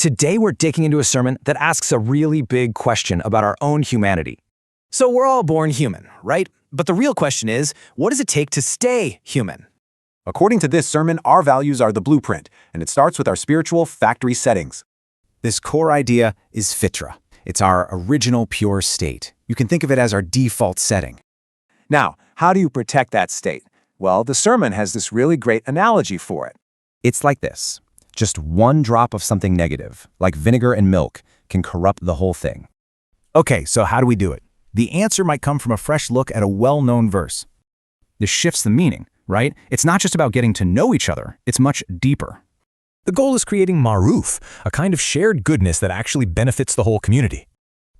Today we're digging into a sermon that asks a really big question about our own humanity. So we're all born human, right? But the real question is, what does it take to stay human? According to this sermon, our values are the blueprint, and it starts with our spiritual factory settings. This core idea is fitra. It's our original pure state. You can think of it as our default setting. Now, how do you protect that state? Well, the sermon has this really great analogy for it. It's like this. Just one drop of something negative, like vinegar and milk, can corrupt the whole thing. Okay, so how do we do it? The answer might come from a fresh look at a well-known verse. This shifts the meaning, right? It's not just about getting to know each other, it's much deeper. The goal is creating maruf, a kind of shared goodness that actually benefits the whole community.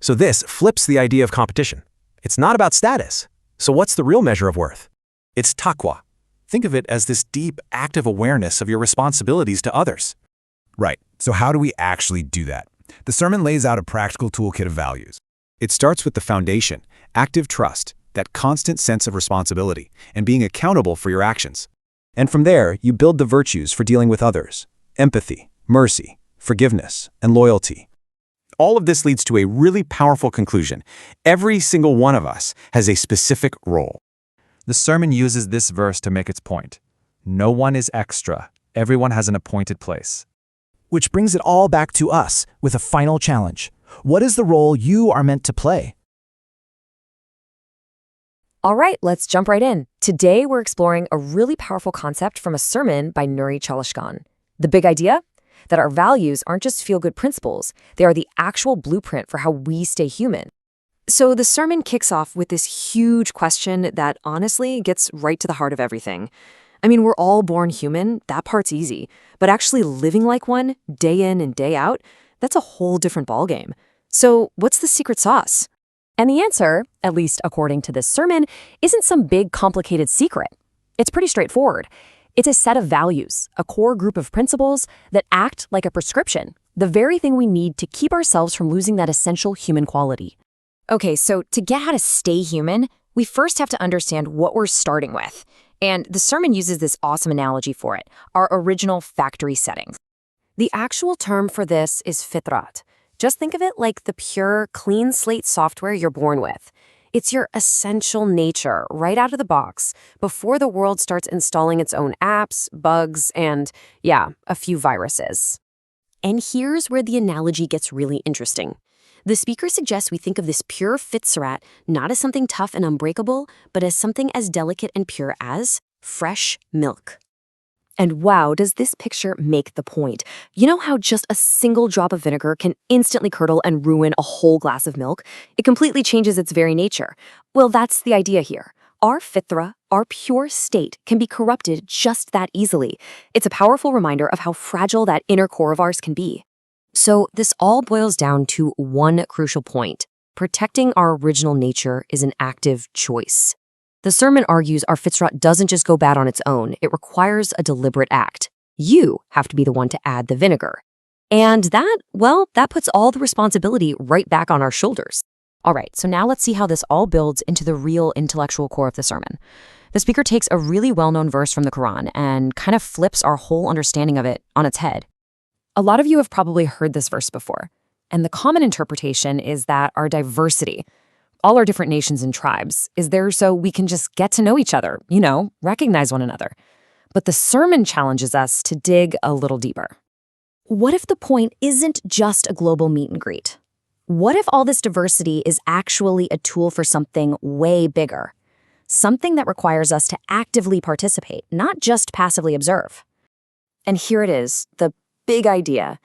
So this flips the idea of competition. It's not about status. So what's the real measure of worth? It's taqwa. Think of it as this deep, active awareness of your responsibilities to others. Right, so how do we actually do that? The sermon lays out a practical toolkit of values. It starts with the foundation, active trust, that constant sense of responsibility, and being accountable for your actions. And from there, you build the virtues for dealing with others: empathy, mercy, forgiveness, and loyalty. All of this leads to a really powerful conclusion. Every single one of us has a specific role. The sermon uses this verse to make its point. No one is extra. Everyone has an appointed place. Which brings it all back to us with a final challenge. What is the role you are meant to play? All right, let's jump right in. Today, we're exploring a really powerful concept from a sermon by Nuri ÇALİşKAN. The big idea? That our values aren't just feel-good principles, they are the actual blueprint for how we stay human. So the sermon kicks off with this huge question that honestly gets right to the heart of everything. I mean, we're all born human, that part's easy, but actually living like one, day in and day out, that's a whole different ballgame. So what's the secret sauce? And the answer, at least according to this sermon, isn't some big complicated secret. It's pretty straightforward. It's a set of values, a core group of principles that act like a prescription, the very thing we need to keep ourselves from losing that essential human quality. Okay, so to get how to stay human, we first have to understand what we're starting with. And the sermon uses this awesome analogy for it, our original factory settings. The actual term for this is fitrat. Just think of it like the pure, clean slate software you're born with. It's your essential nature right out of the box before the world starts installing its own apps, bugs, and, yeah, a few viruses. And here's where the analogy gets really interesting. The speaker suggests we think of this pure fitrat not as something tough and unbreakable, but as something as delicate and pure as fresh milk. And wow, does this picture make the point? You know how just a single drop of vinegar can instantly curdle and ruin a whole glass of milk? It completely changes its very nature. Well, that's the idea here. Our fitra, our pure state, can be corrupted just that easily. It's a powerful reminder of how fragile that inner core of ours can be. So this all boils down to one crucial point. Protecting our original nature is an active choice. The sermon argues our fitrat doesn't just go bad on its own, it requires a deliberate act. You have to be the one to add the vinegar. And that, well, that puts all the responsibility right back on our shoulders. All right, so now let's see how this all builds into the real intellectual core of the sermon. The speaker takes a really well-known verse from the Quran and kind of flips our whole understanding of it on its head. A lot of you have probably heard this verse before, and the common interpretation is that our diversity, all our different nations and tribes, is there so we can just get to know each other, recognize one another. But the sermon challenges us to dig a little deeper. What if the point isn't just a global meet and greet? What if all this diversity is actually a tool for something way bigger? Something that requires us to actively participate, not just passively observe. And here it is, the big idea.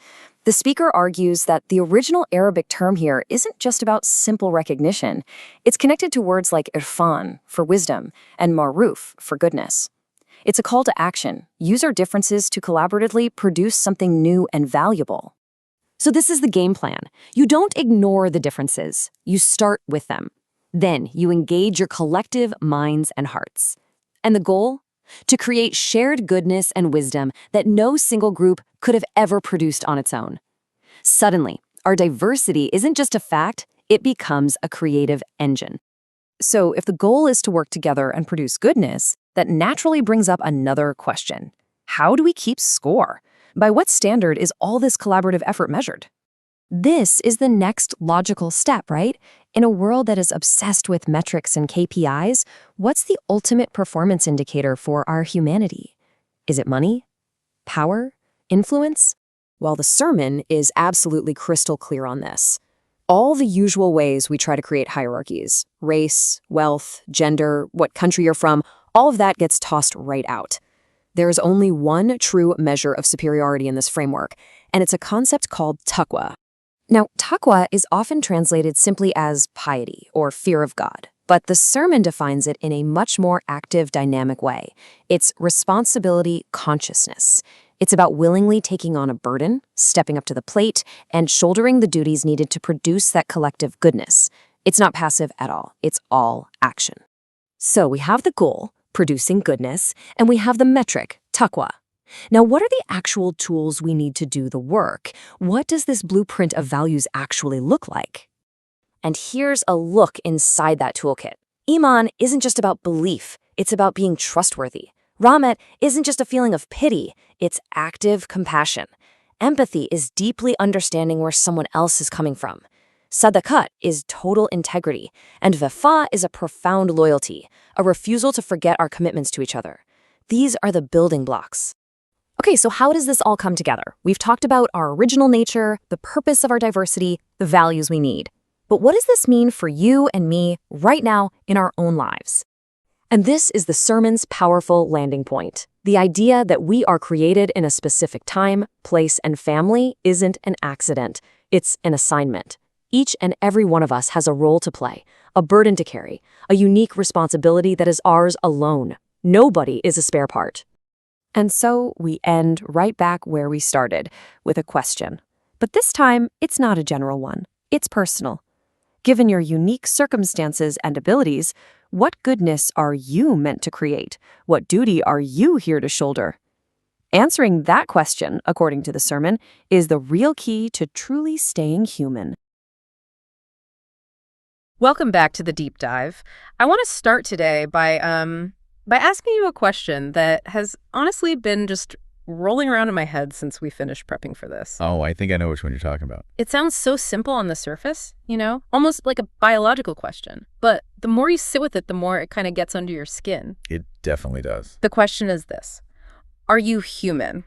The speaker argues that the original Arabic term here isn't just about simple recognition. It's connected to words like irfan, for wisdom, and maruf, for goodness. It's a call to action. Use our differences to collaboratively produce something new and valuable. So this is the game plan. You don't ignore the differences. You start with them. Then you engage your collective minds and hearts. And the goal? To create shared goodness and wisdom that no single group could have ever produced on its own. Suddenly, our diversity isn't just a fact, it becomes a creative engine. So if the goal is to work together and produce goodness, that naturally brings up another question. How do we keep score? By what standard is all this collaborative effort measured? This is the next logical step, right? In a world that is obsessed with metrics and KPIs, what's the ultimate performance indicator for our humanity? Is it money? Power? Influence? Well, the sermon is absolutely crystal clear on this. All the usual ways we try to create hierarchies, race, wealth, gender, what country you're from, all of that gets tossed right out. There is only one true measure of superiority in this framework, and it's a concept called taqwa. Now, taqwa is often translated simply as piety or fear of God, but the sermon defines it in a much more active, dynamic way. It's responsibility consciousness. It's about willingly taking on a burden, stepping up to the plate, and shouldering the duties needed to produce that collective goodness. It's not passive at all. It's all action. So we have the goal, producing goodness, and we have the metric, taqwa. Now, what are the actual tools we need to do the work? What does this blueprint of values actually look like? And here's a look inside that toolkit. Iman isn't just about belief, it's about being trustworthy. Rahmet isn't just a feeling of pity, it's active compassion. Empathy is deeply understanding where someone else is coming from. Sadaqat is total integrity, and vefa is a profound loyalty, a refusal to forget our commitments to each other. These are the building blocks. Okay, so how does this all come together? We've talked about our original nature, the purpose of our diversity, the values we need. But what does this mean for you and me right now in our own lives? And this is the sermon's powerful landing point. The idea that we are created in a specific time, place, and family isn't an accident. It's an assignment. Each and every one of us has a role to play, a burden to carry, a unique responsibility that is ours alone. Nobody is a spare part. And so we end right back where we started, with a question. But this time, it's not a general one. It's personal. Given your unique circumstances and abilities, what goodness are you meant to create? What duty are you here to shoulder? Answering that question, according to the sermon, is the real key to truly staying human. Welcome back to the deep dive. I want to start today by asking you a question that has honestly been just rolling around in my head since we finished prepping for this. Oh, I think I know which one you're talking about. It sounds so simple on the surface, almost like a biological question. But the more you sit with it, the more it kind of gets under your skin. It definitely does. The question is this: are you human?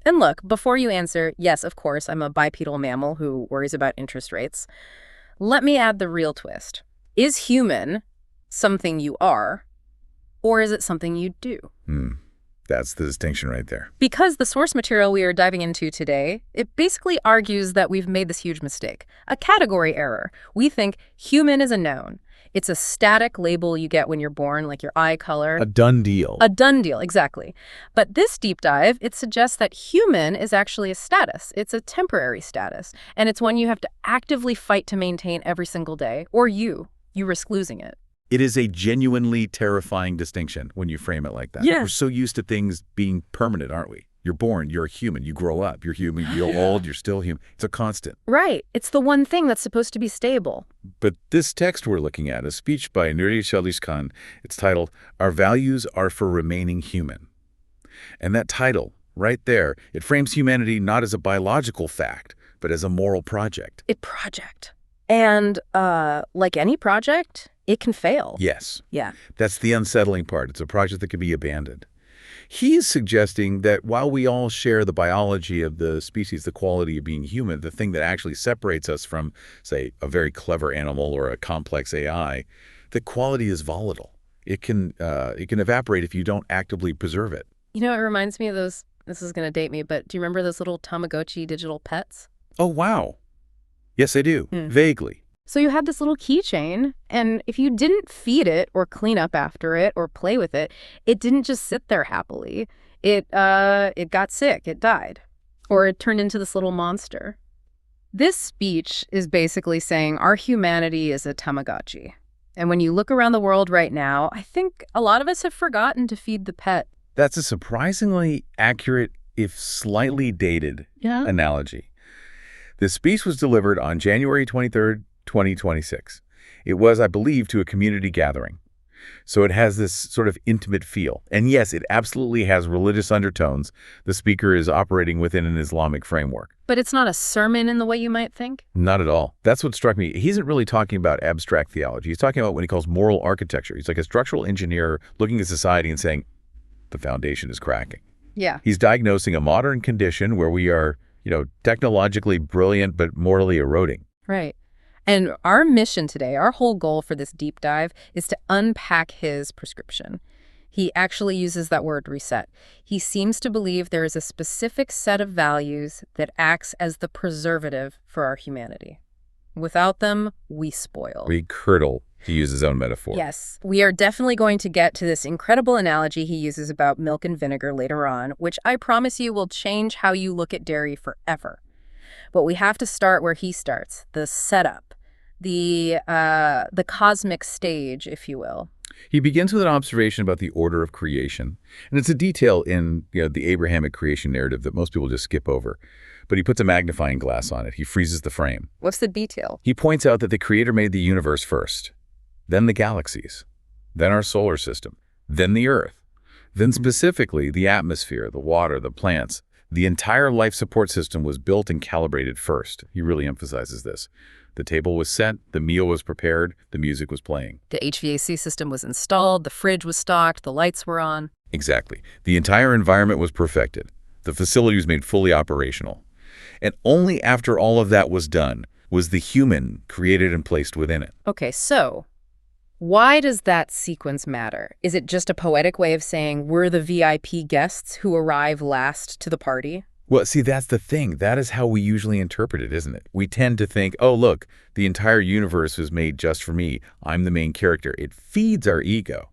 And look, before you answer, yes, of course, I'm a bipedal mammal who worries about interest rates, let me add the real twist. Is human something you are, or is it something you do? That's the distinction right there. Because the source material we are diving into today, it basically argues that we've made this huge mistake, a category error. We think human is a noun. It's a static label you get when you're born, like your eye color. A done deal. A done deal, exactly. But this deep dive, it suggests that human is actually a status. It's a temporary status, and it's one you have to actively fight to maintain every single day, or you risk losing it. It is a genuinely terrifying distinction when you frame it like that. Yeah. We're so used to things being permanent, aren't we? You're born, you're a human, you grow up, you're human, you're old, you're still human. It's a constant. Right. It's the one thing that's supposed to be stable. But this text we're looking at, a speech by Nuri ÇALİşKAN, it's titled, Our Values Are for Remaining Human. And that title, right there, it frames humanity not as a biological fact, but as a moral project. A project. And like any project, it can fail. Yes. Yeah. That's the unsettling part. It's a project that can be abandoned. He is suggesting that while we all share the biology of the species, the quality of being human, the thing that actually separates us from, say, a very clever animal or a complex AI, the quality is volatile. It can evaporate if you don't actively preserve it. It reminds me of those, this is going to date me, but do you remember those little Tamagotchi digital pets? Oh, wow. Yes, I do. Vaguely. So you had this little keychain, and if you didn't feed it or clean up after it or play with it, it didn't just sit there happily. It got sick, it died, or it turned into this little monster. This speech is basically saying our humanity is a Tamagotchi. And when you look around the world right now, I think a lot of us have forgotten to feed the pet. That's a surprisingly accurate, if slightly dated, analogy. The speech was delivered on January 23rd, 2026. It was, I believe, to a community gathering. So it has this sort of intimate feel. And yes, it absolutely has religious undertones. The speaker is operating within an Islamic framework. But it's not a sermon in the way you might think? Not at all. That's what struck me. He isn't really talking about abstract theology. He's talking about what he calls moral architecture. He's like a structural engineer looking at society and saying, the foundation is cracking. Yeah. He's diagnosing a modern condition where we are, technologically brilliant but morally eroding. Right. And our mission today, our whole goal for this deep dive, is to unpack his prescription. He actually uses that word reset. He seems to believe there is a specific set of values that acts as the preservative for our humanity. Without them, we spoil. We curdle, to use his own metaphor. Yes. We are definitely going to get to this incredible analogy he uses about milk and vinegar later on, which I promise you will change how you look at dairy forever. But we have to start where he starts, the setup, the cosmic stage, if you will. He begins with an observation about the order of creation. And it's a detail in the Abrahamic creation narrative that most people just skip over. But he puts a magnifying glass on it. He freezes the frame. What's the detail? He points out that the Creator made the universe first, then the galaxies, then our solar system, then the Earth, then specifically the atmosphere, the water, the plants. The entire life support system was built and calibrated first. He really emphasizes this. The table was set, the meal was prepared, the music was playing. The HVAC system was installed, the fridge was stocked, the lights were on. Exactly. The entire environment was perfected. The facility was made fully operational. And only after all of that was done was the human created and placed within it. Okay, so why does that sequence matter? Is it just a poetic way of saying we're the VIP guests who arrive last to the party? Well, see, that's the thing. That is how we usually interpret it, isn't it? We tend to think, oh, look, the entire universe was made just for me. I'm the main character. It feeds our ego.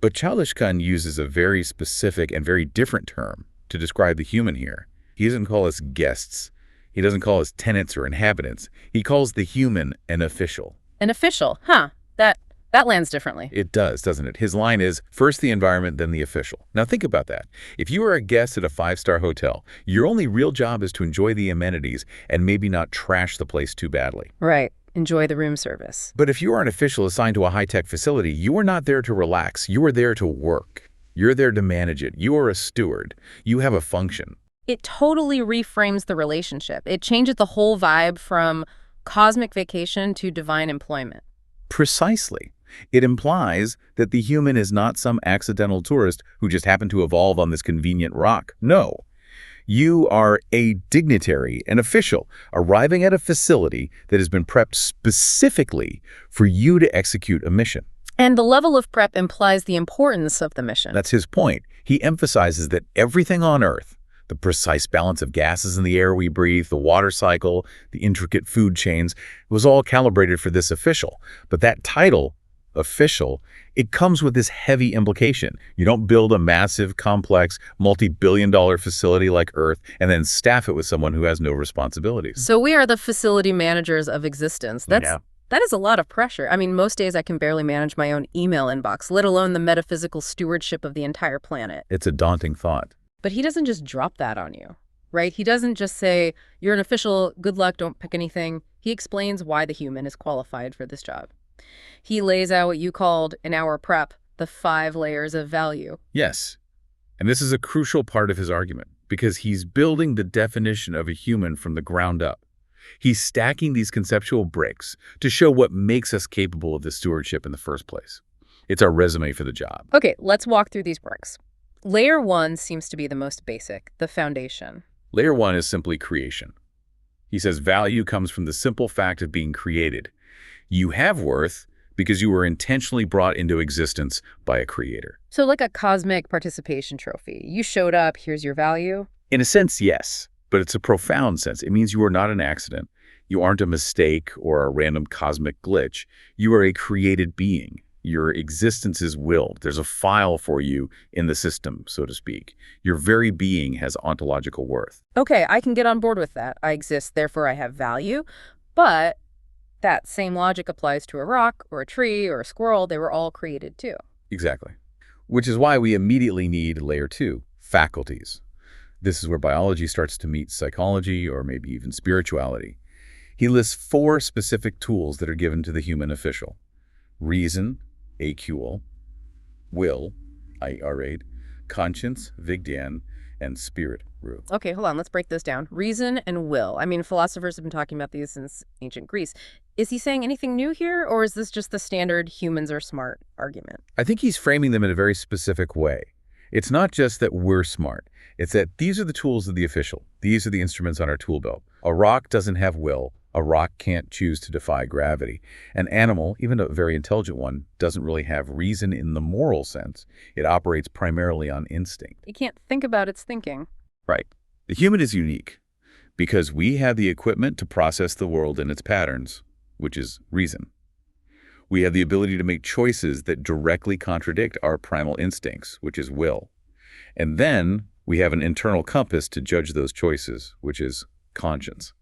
But ÇALİşKAN uses a very specific and very different term to describe the human here. He doesn't call us guests. He doesn't call us tenants or inhabitants. He calls the human an official. An official, huh? That lands differently. It does, doesn't it? His line is, first the environment, then the official. Now think about that. If you are a guest at a 5-star hotel, your only real job is to enjoy the amenities and maybe not trash the place too badly. Right. Enjoy the room service. But if you are an official assigned to a high-tech facility, you are not there to relax. You are there to work. You're there to manage it. You are a steward. You have a function. It totally reframes the relationship. It changes the whole vibe from cosmic vacation to divine employment. Precisely. It implies that the human is not some accidental tourist who just happened to evolve on this convenient rock. No. You are a dignitary, an official, arriving at a facility that has been prepped specifically for you to execute a mission. And the level of prep implies the importance of the mission. That's his point. He emphasizes that everything on Earth, the precise balance of gases in the air we breathe, the water cycle, the intricate food chains, was all calibrated for this official. But that title, official, it comes with this heavy implication. You don't build a massive, complex, multi-billion-dollar facility like Earth and then staff it with someone who has no responsibilities. So we are the facility managers of existence. That is a lot of pressure. I mean, most days I can barely manage my own email inbox, let alone the metaphysical stewardship of the entire planet. It's a daunting thought. But he doesn't just drop that on you, right? He doesn't just say, you're an official, good luck, don't pick anything. He explains why the human is qualified for this job. He lays out what you called, in our prep, the 5 layers of value. Yes. And this is a crucial part of his argument, because he's building the definition of a human from the ground up. He's stacking these conceptual bricks to show what makes us capable of this stewardship in the first place. It's our resume for the job. Okay, let's walk through these bricks. Layer 1 seems to be the most basic, the foundation. Layer 1 is simply creation. He says value comes from the simple fact of being created. You have worth because you were intentionally brought into existence by a creator. So like a cosmic participation trophy. You showed up, here's your value? In a sense, yes, but it's a profound sense. It means you are not an accident. You aren't a mistake or a random cosmic glitch. You are a created being. Your existence is willed. There's a file for you in the system, so to speak. Your very being has ontological worth. Okay, I can get on board with that. I exist, therefore I have value. But that same logic applies to a rock or a tree or a squirrel. They were all created too. Exactly. Which is why we immediately need layer 2, faculties. This is where biology starts to meet psychology or maybe even spirituality. He lists 4 specific tools that are given to the human official: reason, AQL, will, IRA, conscience, vigdan, and spirit, ru. Okay, hold on. Let's break this down. Reason and will. I mean, philosophers have been talking about these since ancient Greece. Is he saying anything new here, or is this just the standard humans are smart argument? I think he's framing them in a very specific way. It's not just that we're smart. It's that these are the tools of the official. These are the instruments on our tool belt. A rock doesn't have will. A rock can't choose to defy gravity. An animal, even a very intelligent one, doesn't really have reason in the moral sense. It operates primarily on instinct. It can't think about its thinking. Right. The human is unique because we have the equipment to process the world and its patterns, which is reason. We have the ability to make choices that directly contradict our primal instincts, which is will. And then we have an internal compass to judge those choices, which is conscience.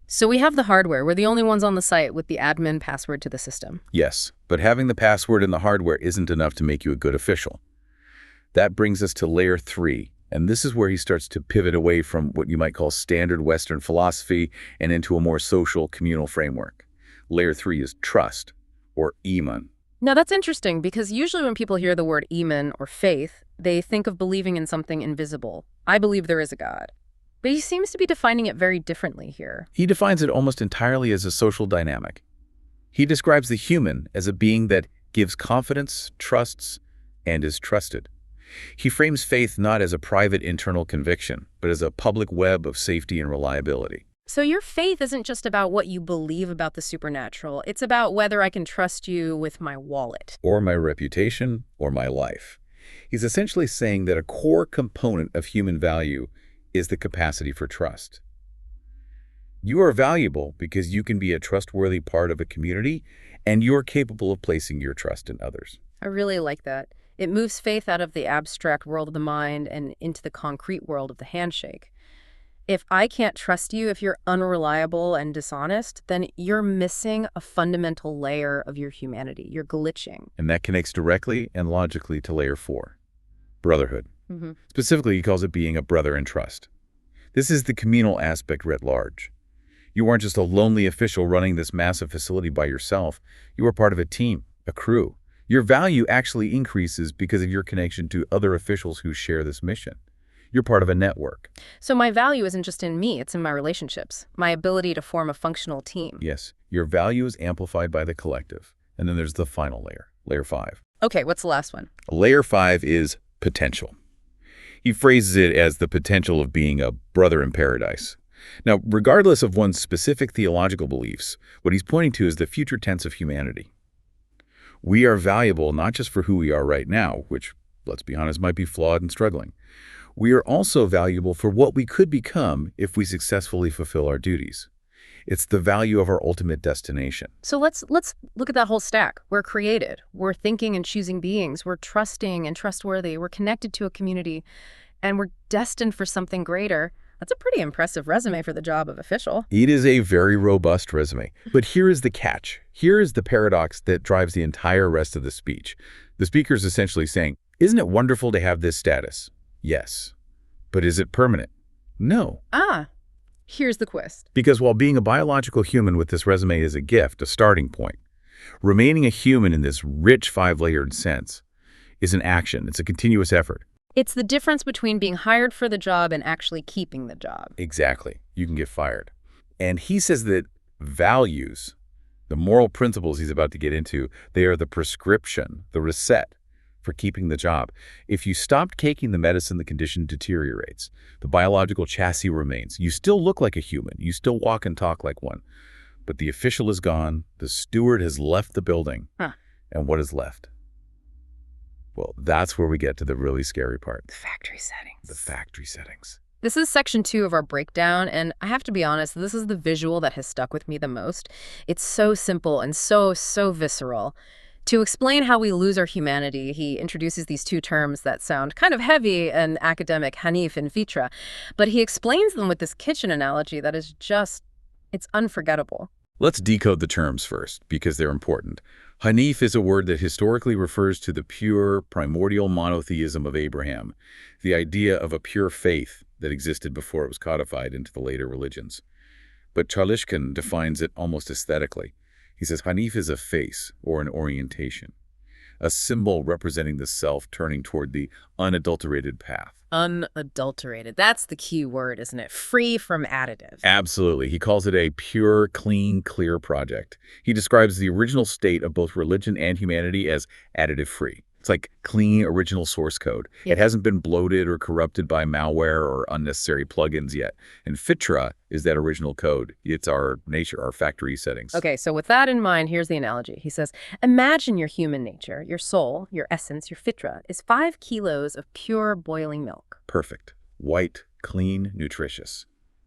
So we have the hardware. We're the only ones on the site with the admin password to the system. Yes, but having the password and the hardware isn't enough to make you a good official. That brings us to layer 3, and this is where he starts to pivot away from what you might call standard Western philosophy and into a more social, communal framework. Layer 3 is trust, or iman. Now that's interesting because usually when people hear the word iman or faith, they think of believing in something invisible. I believe there is a God. But he seems to be defining it very differently here. He defines it almost entirely as a social dynamic. He describes the human as a being that gives confidence, trusts, and is trusted. He frames faith not as a private internal conviction, but as a public web of safety and reliability. So your faith isn't just about what you believe about the supernatural. It's about whether I can trust you with my wallet. Or my reputation, or my life. He's essentially saying that a core component of human value is the capacity for trust. You are valuable because you can be a trustworthy part of a community, and you're capable of placing your trust in others. I really like that. It moves faith out of the abstract world of the mind and into the concrete world of the handshake. If I can't trust you, if you're unreliable and dishonest, then you're missing a fundamental layer of your humanity. You're glitching. And that connects directly and logically to layer 4, brotherhood. Specifically, he calls it being a brother in trust. This is the communal aspect writ large. You aren't just a lonely official running this massive facility by yourself. You are part of a team, a crew. Your value actually increases because of your connection to other officials who share this mission. You're part of a network. So my value isn't just in me, it's in my relationships, my ability to form a functional team. Yes, your value is amplified by the collective. And then there's the final layer, layer 5. Okay, what's the last one? Layer 5 is potential. He phrases it as the potential of being a brother in paradise. Now, regardless of one's specific theological beliefs, what he's pointing to is the future tense of humanity. We are valuable not just for who we are right now, which, let's be honest, might be flawed and struggling. We are also valuable for what we could become if we successfully fulfill our duties. It's the value of our ultimate destination. So let's look at that whole stack. We're created. We're thinking and choosing beings. We're trusting and trustworthy. We're connected to a community. And we're destined for something greater. That's a pretty impressive resume for the job of official. It is a very robust resume. But here is the catch. Here is the paradox that drives the entire rest of the speech. The speaker is essentially saying, isn't it wonderful to have this status? Yes. But is it permanent? No. Here's the twist. Because while being a biological human with this resume is a gift, a starting point, remaining a human in this rich 5-layered sense is an action. It's a continuous effort. It's the difference between being hired for the job and actually keeping the job. Exactly. You can get fired. And he says that values, the moral principles he's about to get into, they are the prescription, the receipt for keeping the job. If you stopped taking the medicine, the condition deteriorates. The biological chassis remains. You still look like a human. You still walk and talk like one. But the official is gone. The steward has left the building. And what is left? Well, that's where we get to the really scary part. The factory settings. The factory settings. This is section 2 of our breakdown, and I have to be honest, this is the visual that has stuck with me the most. It's so simple and so visceral. To explain how we lose our humanity, he introduces these two terms that sound kind of heavy and academic, hanif and fitra, but he explains them with this kitchen analogy that is just, it's unforgettable. Let's decode the terms first, because they're important. Hanif is a word that historically refers to the pure, primordial monotheism of Abraham, the idea of a pure faith that existed before it was codified into the later religions. But ÇALİşKAN defines it almost aesthetically. He says Hanif is a face or an orientation. a symbol representing the self turning toward the unadulterated path. Unadulterated. That's the key word, isn't it? Free from additives. Absolutely. He calls it a pure, clean, clear project. He describes the original state of both religion and humanity as additive-free. It's like clean, original source code. Yeah. It hasn't been bloated or corrupted by malware or unnecessary plugins yet. And Fitra is that original code. It's our nature, our factory settings. Okay, so with that in mind, here's the analogy. He says, imagine your human nature, your soul, your essence, your fitra, is 5 kilos of pure boiling milk. Perfect. White, clean, nutritious.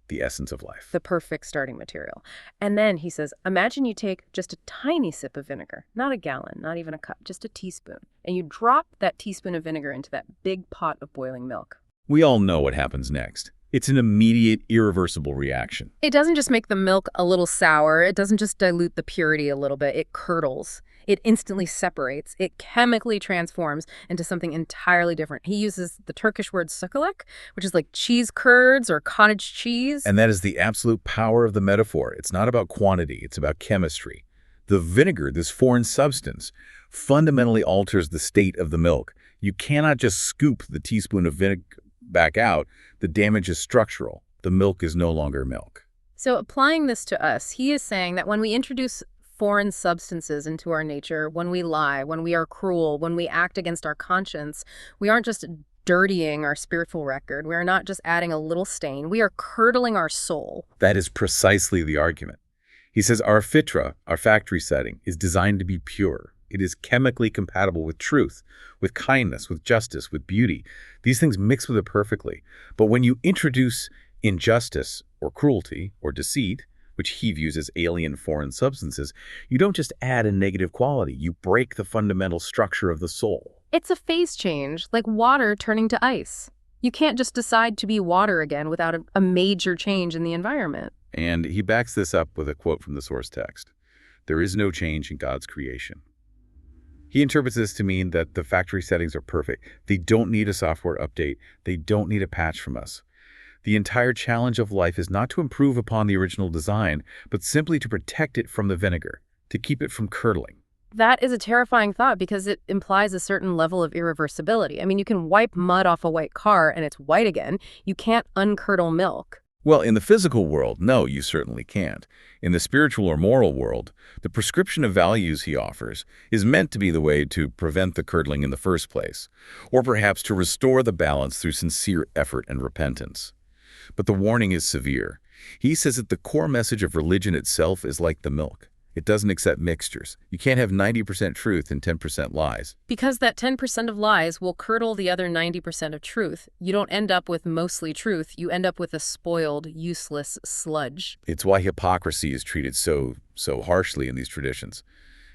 The essence of life. The perfect starting material. And then he says, imagine you take just a tiny sip of vinegar, not a gallon, not even a cup, just a teaspoon, and you drop that teaspoon of vinegar into that big pot of boiling milk. We all know what happens next. It's an immediate, irreversible reaction. It doesn't just make the milk a little sour. It doesn't just dilute the purity a little bit. It curdles. It instantly separates. It chemically transforms into something entirely different. He uses the Turkish word succulek, which is like cheese curds or cottage cheese. And that is the absolute power of the metaphor. It's not about quantity, it's about chemistry. The vinegar, this foreign substance, fundamentally alters the state of the milk. You cannot just scoop the teaspoon of vinegar back out. The damage is structural. The milk is no longer milk. So applying this to us, he is saying that when we introduce foreign substances into our nature, when we lie, when we are cruel, when we act against our conscience, we aren't just dirtying our spiritual record. We are not just adding a little stain. We are curdling our soul. That is precisely the argument. He says our fitra, our factory setting, is designed to be pure. It is chemically compatible with truth, with kindness, with justice, with beauty. These things mix with it perfectly. But when you introduce injustice or cruelty or deceit, which he views as alien foreign substances, you don't just add a negative quality, you break the fundamental structure of the soul. It's a phase change, like water turning to ice. You can't just decide to be water again without a major change in the environment. And he backs this up with a quote from the source text. There is no change in God's creation. He interprets this to mean that the factory settings are perfect. They don't need a software update. They don't need a patch from us. The entire challenge of life is not to improve upon the original design, but simply to protect it from the vinegar, to keep it from curdling. That is a terrifying thought because it implies a certain level of irreversibility. I mean, you can wipe mud off a white car and it's white again. You can't uncurdle milk. Well, in the physical world, no, you certainly can't. In the spiritual or moral world, the prescription of values he offers is meant to be the way to prevent the curdling in the first place, or perhaps to restore the balance through sincere effort and repentance. But the warning is severe. He says that the core message of religion itself is like the milk. It doesn't accept mixtures. You can't have 90% truth and 10% lies. Because that 10% of lies will curdle the other 90% of truth. You don't end up with mostly truth. You end up with a spoiled, useless sludge. It's why hypocrisy is treated so harshly in these traditions.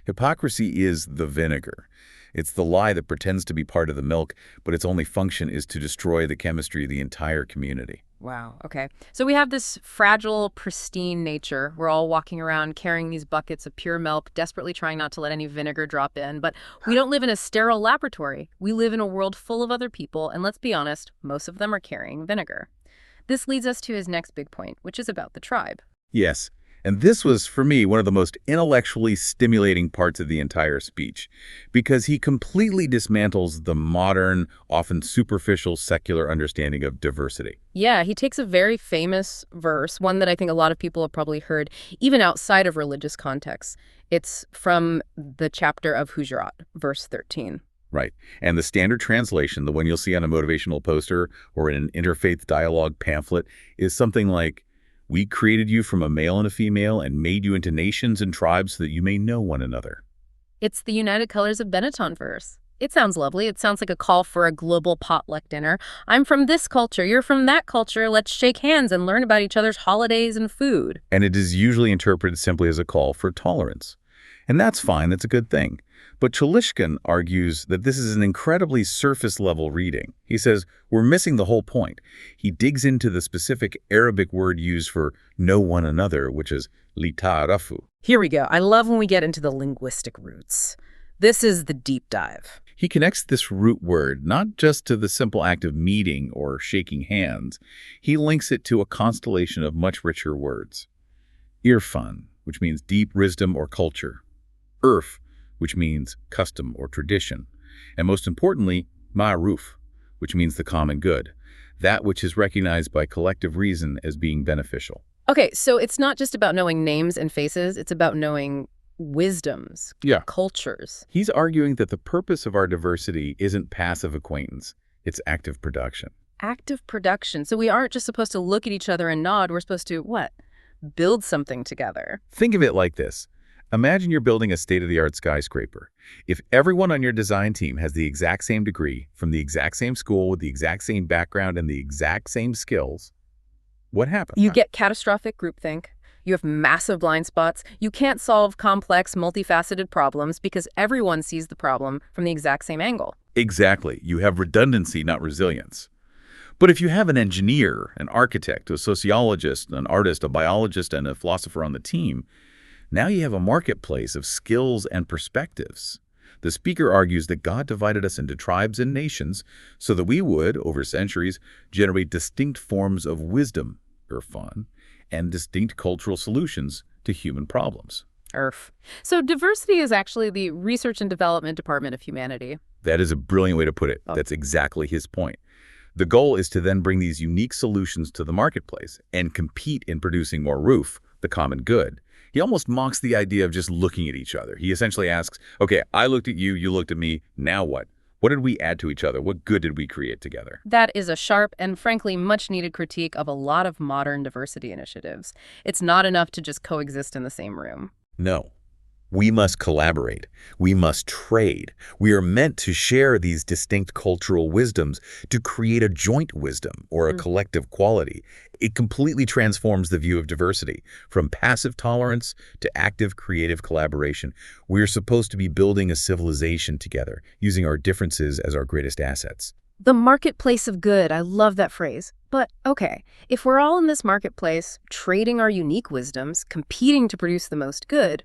Hypocrisy is the vinegar. It's the lie that pretends to be part of the milk, but its only function is to destroy the chemistry of the entire community. Wow, okay. So we have this fragile, pristine nature. We're all walking around carrying these buckets of pure milk, desperately trying not to let any vinegar drop in. But we don't live in a sterile laboratory. We live in a world full of other people, and let's be honest, most of them are carrying vinegar. This leads us to his next big point, which is about the tribe. Yes, and this was, for me, one of the most intellectually stimulating parts of the entire speech, because he completely dismantles the modern, often superficial, secular understanding of diversity. Yeah, he takes a very famous verse, one that I think a lot of people have probably heard, even outside of religious contexts. It's from the chapter of Hujurat, verse 13. Right. And the standard translation, the one you'll see on a motivational poster or in an interfaith dialogue pamphlet, is something like, "We created you from a male and a female and made you into nations and tribes so that you may know one another." It's the United Colors of Benetton verse. It sounds lovely. It sounds like a call for a global potluck dinner. I'm from this culture. You're from that culture. Let's shake hands and learn about each other's holidays and food. And it is usually interpreted simply as a call for tolerance. And that's fine. That's a good thing. But ÇALİşKAN argues that this is an incredibly surface-level reading. He says, we're missing the whole point. He digs into the specific Arabic word used for know one another, which is lita'arafu. Here we go. I love when we get into the linguistic roots. This is the deep dive. He connects this root word not just to the simple act of meeting or shaking hands. He links it to a constellation of much richer words. Irfan, which means deep wisdom or culture. Urf, which means custom or tradition. And most importantly, ma'ruf, which means the common good, that which is recognized by collective reason as being beneficial. Okay, so it's not just about knowing names and faces, it's about knowing wisdoms, cultures. He's arguing that the purpose of our diversity isn't passive acquaintance, it's active production. Active production. So we aren't just supposed to look at each other and nod, we're supposed to, what? Build something together. Think of it like this. Imagine you're building a state-of-the-art skyscraper. If everyone on your design team has the exact same degree, from the exact same school, with the exact same background and the exact same skills, what happens? You get catastrophic groupthink. You have massive blind spots. You can't solve complex, multifaceted problems because everyone sees the problem from the exact same angle. Exactly. You have redundancy, not resilience. But if you have an engineer, an architect, a sociologist, an artist, a biologist, and a philosopher on the team, now you have a marketplace of skills and perspectives. The speaker argues that God divided us into tribes and nations so that we would, over centuries, generate distinct forms of wisdom, irfan, and distinct cultural solutions to human problems. So diversity is actually the research and development department of humanity. That is a brilliant way to put it. That's exactly his point. The goal is to then bring these unique solutions to the marketplace and compete in producing more roof, the common good. He almost mocks the idea of just looking at each other. He essentially asks, okay, I looked at you, you looked at me, now what? What did we add to each other? What good did we create together? That is a sharp and frankly much-needed critique of a lot of modern diversity initiatives. It's not enough to just coexist in the same room. No. We must collaborate. We must trade. We are meant to share these distinct cultural wisdoms to create a joint wisdom or a collective quality. It completely transforms the view of diversity from passive tolerance to active creative collaboration. We are supposed to be building a civilization together, using our differences as our greatest assets. The marketplace of good. I love that phrase. But okay, if we're all in this marketplace, trading our unique wisdoms, competing to produce the most good,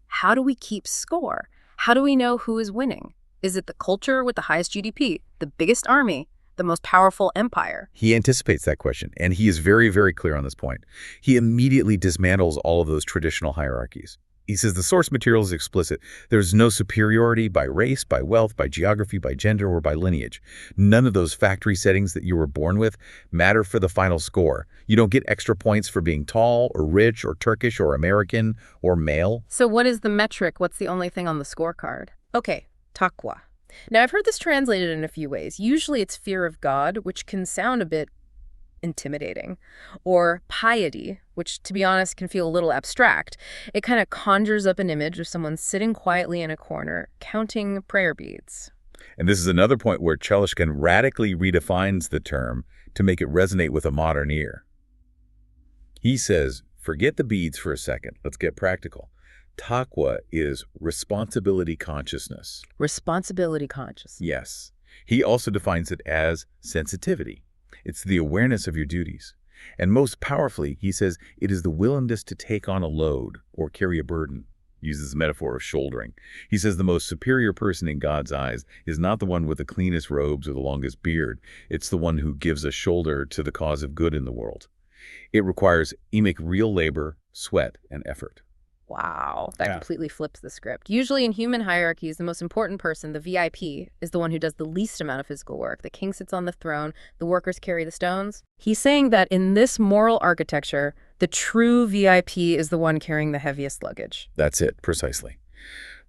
how do we keep score? How do we know who is winning? Is it the culture with the highest GDP, the biggest army, the most powerful empire? He anticipates that question, and he is very, very clear on this point. He immediately dismantles all of those traditional hierarchies. He says the source material is explicit. There's no superiority by race, by wealth, by geography, by gender, or by lineage. None of those factory settings that you were born with matter for the final score. You don't get extra points for being tall or rich or Turkish or American or male. So what is the metric? What's the only thing on the scorecard? Okay, taqwa. Now, I've heard this translated in a few ways. Usually it's fear of God, which can sound a bit intimidating, or piety, which, to be honest, can feel a little abstract. It kind of conjures up an image of someone sitting quietly in a corner, counting prayer beads. And this is another point where ÇALIŞKAN radically redefines the term to make it resonate with a modern ear. He says, forget the beads for a second. Let's get practical. Taqwa is responsibility consciousness. Responsibility consciousness. Yes. He also defines it as sensitivity. It's the awareness of your duties. And most powerfully, he says, it is the willingness to take on a load or carry a burden. He uses the metaphor of shouldering. He says the most superior person in God's eyes is not the one with the cleanest robes or the longest beard. It's the one who gives a shoulder to the cause of good in the world. It requires real labor, sweat, and effort. Wow, that completely flips the script. Usually in human hierarchies, the most important person, the VIP, is the one who does the least amount of physical work. The king sits on the throne, the workers carry the stones. He's saying that in this moral architecture, the true VIP is the one carrying the heaviest luggage. That's it, precisely.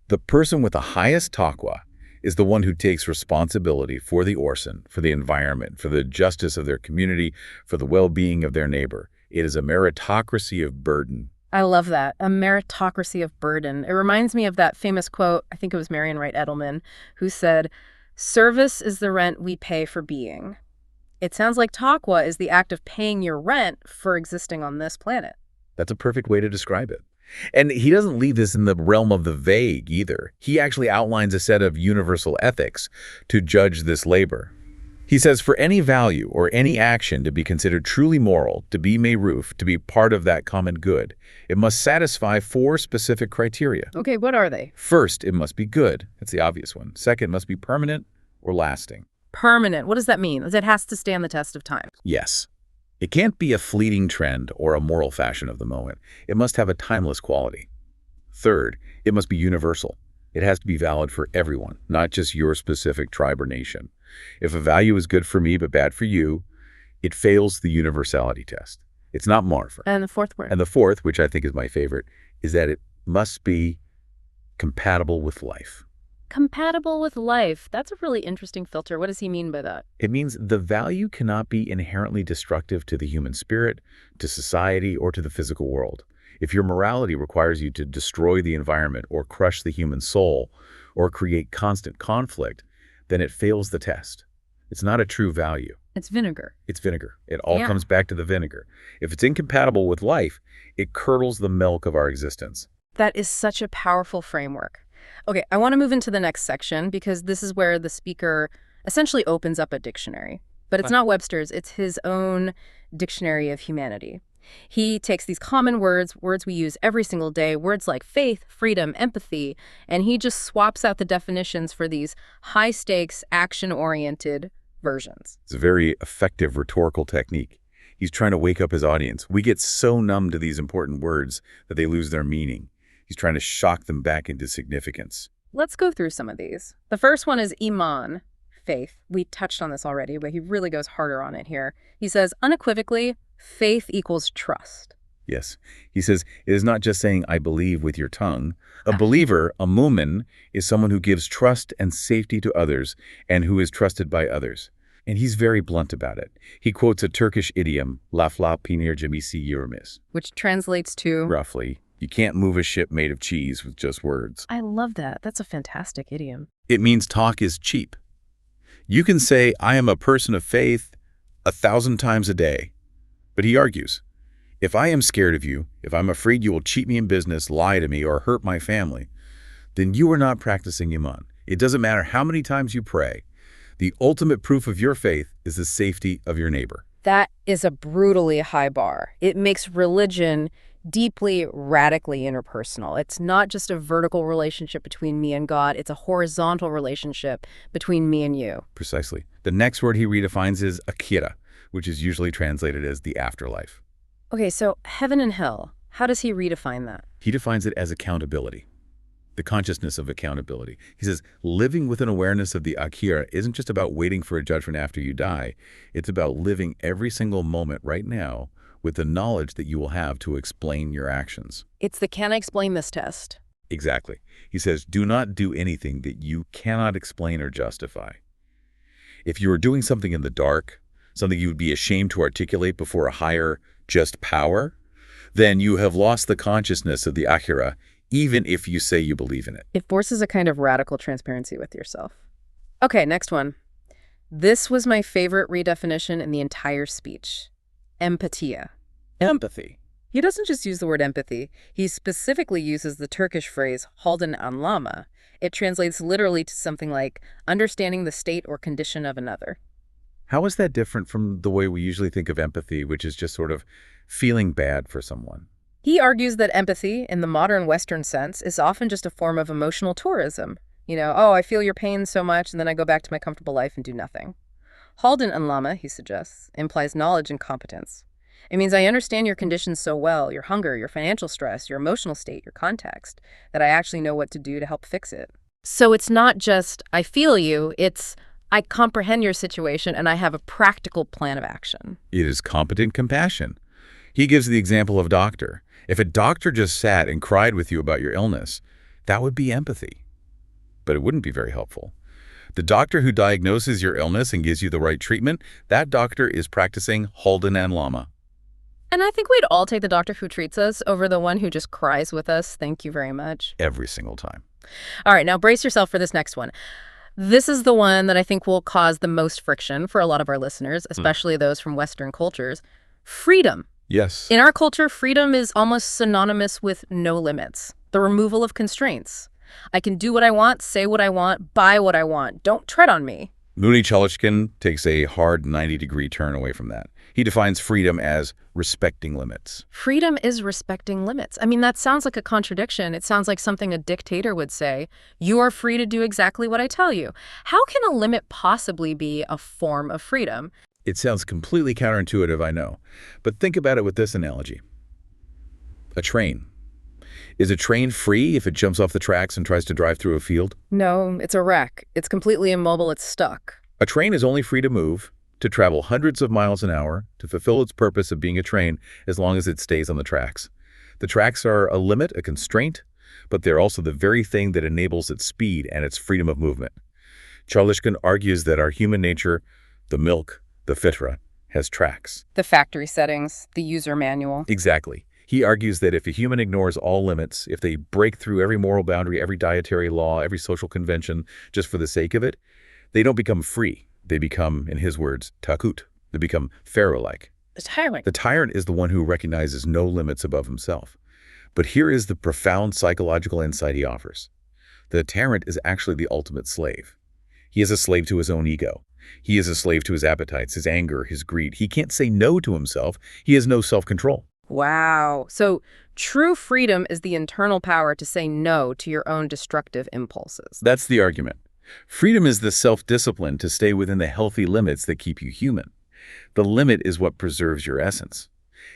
The person with the highest taqwa is the one who takes responsibility for the orsan, for the environment, for the justice of their community, for the well-being of their neighbor. It is a meritocracy of burden. I love that, a meritocracy of burden. It reminds me of that famous quote, I think it was Marion Wright Edelman, who said, "Service is the rent we pay for being." It sounds like taqwa is the act of paying your rent for existing on this planet. That's a perfect way to describe it. And he doesn't leave this in the realm of the vague either. He actually outlines a set of universal ethics to judge this labor. He says for any value or any action to be considered truly moral, to be ma'ruf, to be part of that common good, it must satisfy 4 specific criteria. Okay, what are they? First, it must be good. That's the obvious one. Second, it must be permanent or lasting. Permanent. What does that mean? It has to stand the test of time. Yes. It can't be a fleeting trend or a moral fashion of the moment. It must have a timeless quality. Third, it must be universal. It has to be valid for everyone, not just your specific tribe or nation. If a value is good for me but bad for you, it fails the universality test. It's not Marford. And the fourth word. And the fourth, which I think is my favorite, is that it must be compatible with life. Compatible with life. That's a really interesting filter. What does he mean by that? It means the value cannot be inherently destructive to the human spirit, to society, or to the physical world. If your morality requires you to destroy the environment or crush the human soul or create constant conflict, then it fails the test. It's not a true value. It's vinegar. It's vinegar. It all comes back to the vinegar. If it's incompatible with life, it curdles the milk of our existence. That is such a powerful framework. Okay, I want to move into the next section because this is where the speaker essentially opens up a dictionary. But it's not Webster's, it's his own dictionary of humanity. He takes these common words we use every single day, words like faith, freedom, empathy, and he just swaps out the definitions for these high-stakes, action-oriented versions. It's a very effective rhetorical technique. He's trying to wake up his audience. We get so numb to these important words that they lose their meaning. He's trying to shock them back into significance. Let's go through some of these. The first one is iman, faith. We touched on this already, but he really goes harder on it here. He says, unequivocally, faith equals trust. Yes. He says, it is not just saying, I believe with your tongue. A believer, a mu'min, is someone who gives trust and safety to others and who is trusted by others. And he's very blunt about it. He quotes a Turkish idiom, lafla pinir gemisi yürümez. Which translates to? Roughly, you can't move a ship made of cheese with just words. I love that. That's a fantastic idiom. It means talk is cheap. You can say, I am a person of faith 1,000 times a day. But he argues, if I am scared of you, if I'm afraid you will cheat me in business, lie to me, or hurt my family, then you are not practicing iman. It doesn't matter how many times you pray. The ultimate proof of your faith is the safety of your neighbor. That is a brutally high bar. It makes religion deeply, radically interpersonal. It's not just a vertical relationship between me and God. It's a horizontal relationship between me and you. Precisely. The next word he redefines is akira, which is usually translated as the afterlife. Okay, so heaven and hell, how does he redefine that? He defines it as accountability, the consciousness of accountability. He says, living with an awareness of the akira isn't just about waiting for a judgment after you die. It's about living every single moment right now with the knowledge that you will have to explain your actions. It's the can I explain this test. Exactly. He says, do not do anything that you cannot explain or justify. If you are doing something in the dark, something you would be ashamed to articulate before a higher, just power, then you have lost the consciousness of the akira, even if you say you believe in it. It forces a kind of radical transparency with yourself. Okay, next one. This was my favorite redefinition in the entire speech. Empatia. Empathy. He doesn't just use the word empathy. He specifically uses the Turkish phrase halden anlama. It translates literally to something like understanding the state or condition of another. How is that different from the way we usually think of empathy, which is just sort of feeling bad for someone? He argues that empathy, in the modern Western sense, is often just a form of emotional tourism. You know, oh, I feel your pain so much, and then I go back to my comfortable life and do nothing. Halden anlama, he suggests, implies knowledge and competence. It means I understand your conditions so well, your hunger, your financial stress, your emotional state, your context, that I actually know what to do to help fix it. So it's not just, I feel you, it's, I comprehend your situation and I have a practical plan of action. It is competent compassion. He gives the example of a doctor. If a doctor just sat and cried with you about your illness, that would be empathy. But it wouldn't be very helpful. The doctor who diagnoses your illness and gives you the right treatment, that doctor is practicing halden anlama. And I think we'd all take the doctor who treats us over the one who just cries with us. Thank you very much. Every single time. All right, now brace yourself for this next one. This is the one that I think will cause the most friction for a lot of our listeners, especially those from Western cultures. Freedom. Yes. In our culture, freedom is almost synonymous with no limits, the removal of constraints. I can do what I want, say what I want, buy what I want. Don't tread on me. Nuri ÇALİşKAN takes a hard 90-degree turn away from that. He defines freedom as respecting limits. Freedom is respecting limits. I mean, that sounds like a contradiction. It sounds like something a dictator would say. You are free to do exactly what I tell you. How can a limit possibly be a form of freedom? It sounds completely counterintuitive, I know. But think about it with this analogy. A train. Is a train free if it jumps off the tracks and tries to drive through a field? No, it's a wreck. It's completely immobile. It's stuck. A train is only free to move, to travel hundreds of miles an hour, to fulfill its purpose of being a train as long as it stays on the tracks. The tracks are a limit, a constraint, but they're also the very thing that enables its speed and its freedom of movement. ÇALİşKAN argues that our human nature, the milk, the fitra, has tracks. The factory settings, the user manual. Exactly. He argues that if a human ignores all limits, if they break through every moral boundary, every dietary law, every social convention, just for the sake of it, they don't become free. They become, in his words, takut. They become pharaoh-like. The tyrant. The tyrant is the one who recognizes no limits above himself. But here is the profound psychological insight he offers. The tyrant is actually the ultimate slave. He is a slave to his own ego. He is a slave to his appetites, his anger, his greed. He can't say no to himself. He has no self-control. Wow. So true freedom is the internal power to say no to your own destructive impulses. That's the argument. Freedom is the self-discipline to stay within the healthy limits that keep you human. The limit is what preserves your essence.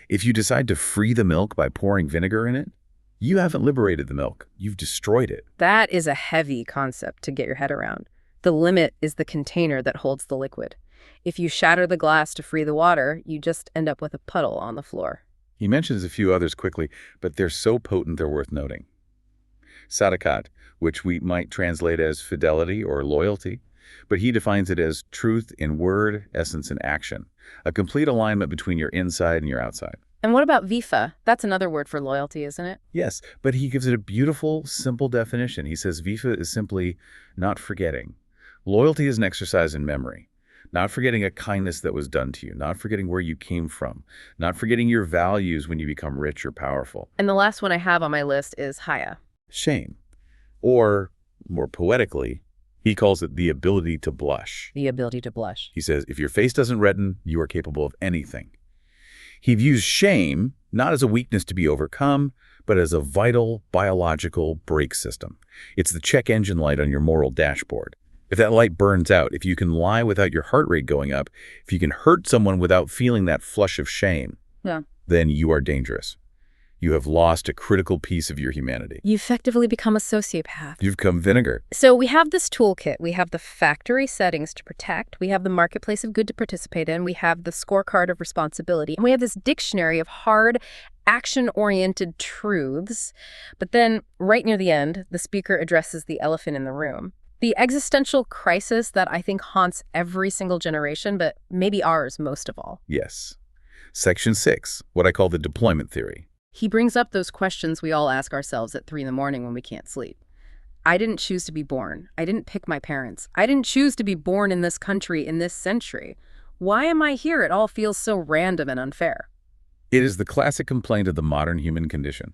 If you decide to free the milk by pouring vinegar in it, you haven't liberated the milk. You've destroyed it. That is a heavy concept to get your head around. The limit is the container that holds the liquid. If you shatter the glass to free the water, you just end up with a puddle on the floor. He mentions a few others quickly, but they're so potent they're worth noting. Sadakat, which we might translate as fidelity or loyalty, but he defines it as truth in word, essence, and action, a complete alignment between your inside and your outside. And what about vifa? That's another word for loyalty, isn't it? Yes, but he gives it a beautiful, simple definition. He says vifa is simply not forgetting. Loyalty is an exercise in memory. Not forgetting a kindness that was done to you, not forgetting where you came from, not forgetting your values when you become rich or powerful. And the last one I have on my list is haya. Shame. Or, more poetically, he calls it the ability to blush. The ability to blush. He says, if your face doesn't redden, you are capable of anything. He views shame not as a weakness to be overcome, but as a vital biological brake system. It's the check engine light on your moral dashboard. If that light burns out, if you can lie without your heart rate going up, if you can hurt someone without feeling that flush of shame, then you are dangerous. You have lost a critical piece of your humanity. You effectively become a sociopath. You've become vinegar. So we have this toolkit. We have the factory settings to protect. We have the marketplace of good to participate in. We have the scorecard of responsibility. And we have this dictionary of hard, action-oriented truths. But then, right near the end, the speaker addresses the elephant in the room. The existential crisis that I think haunts every single generation, but maybe ours most of all. Yes. Section 6, what I call the deployment theory. He brings up those questions we all ask ourselves at 3 in the morning when we can't sleep. I didn't choose to be born. I didn't pick my parents. I didn't choose to be born in this country in this century. Why am I here? It all feels so random and unfair. It is the classic complaint of the modern human condition.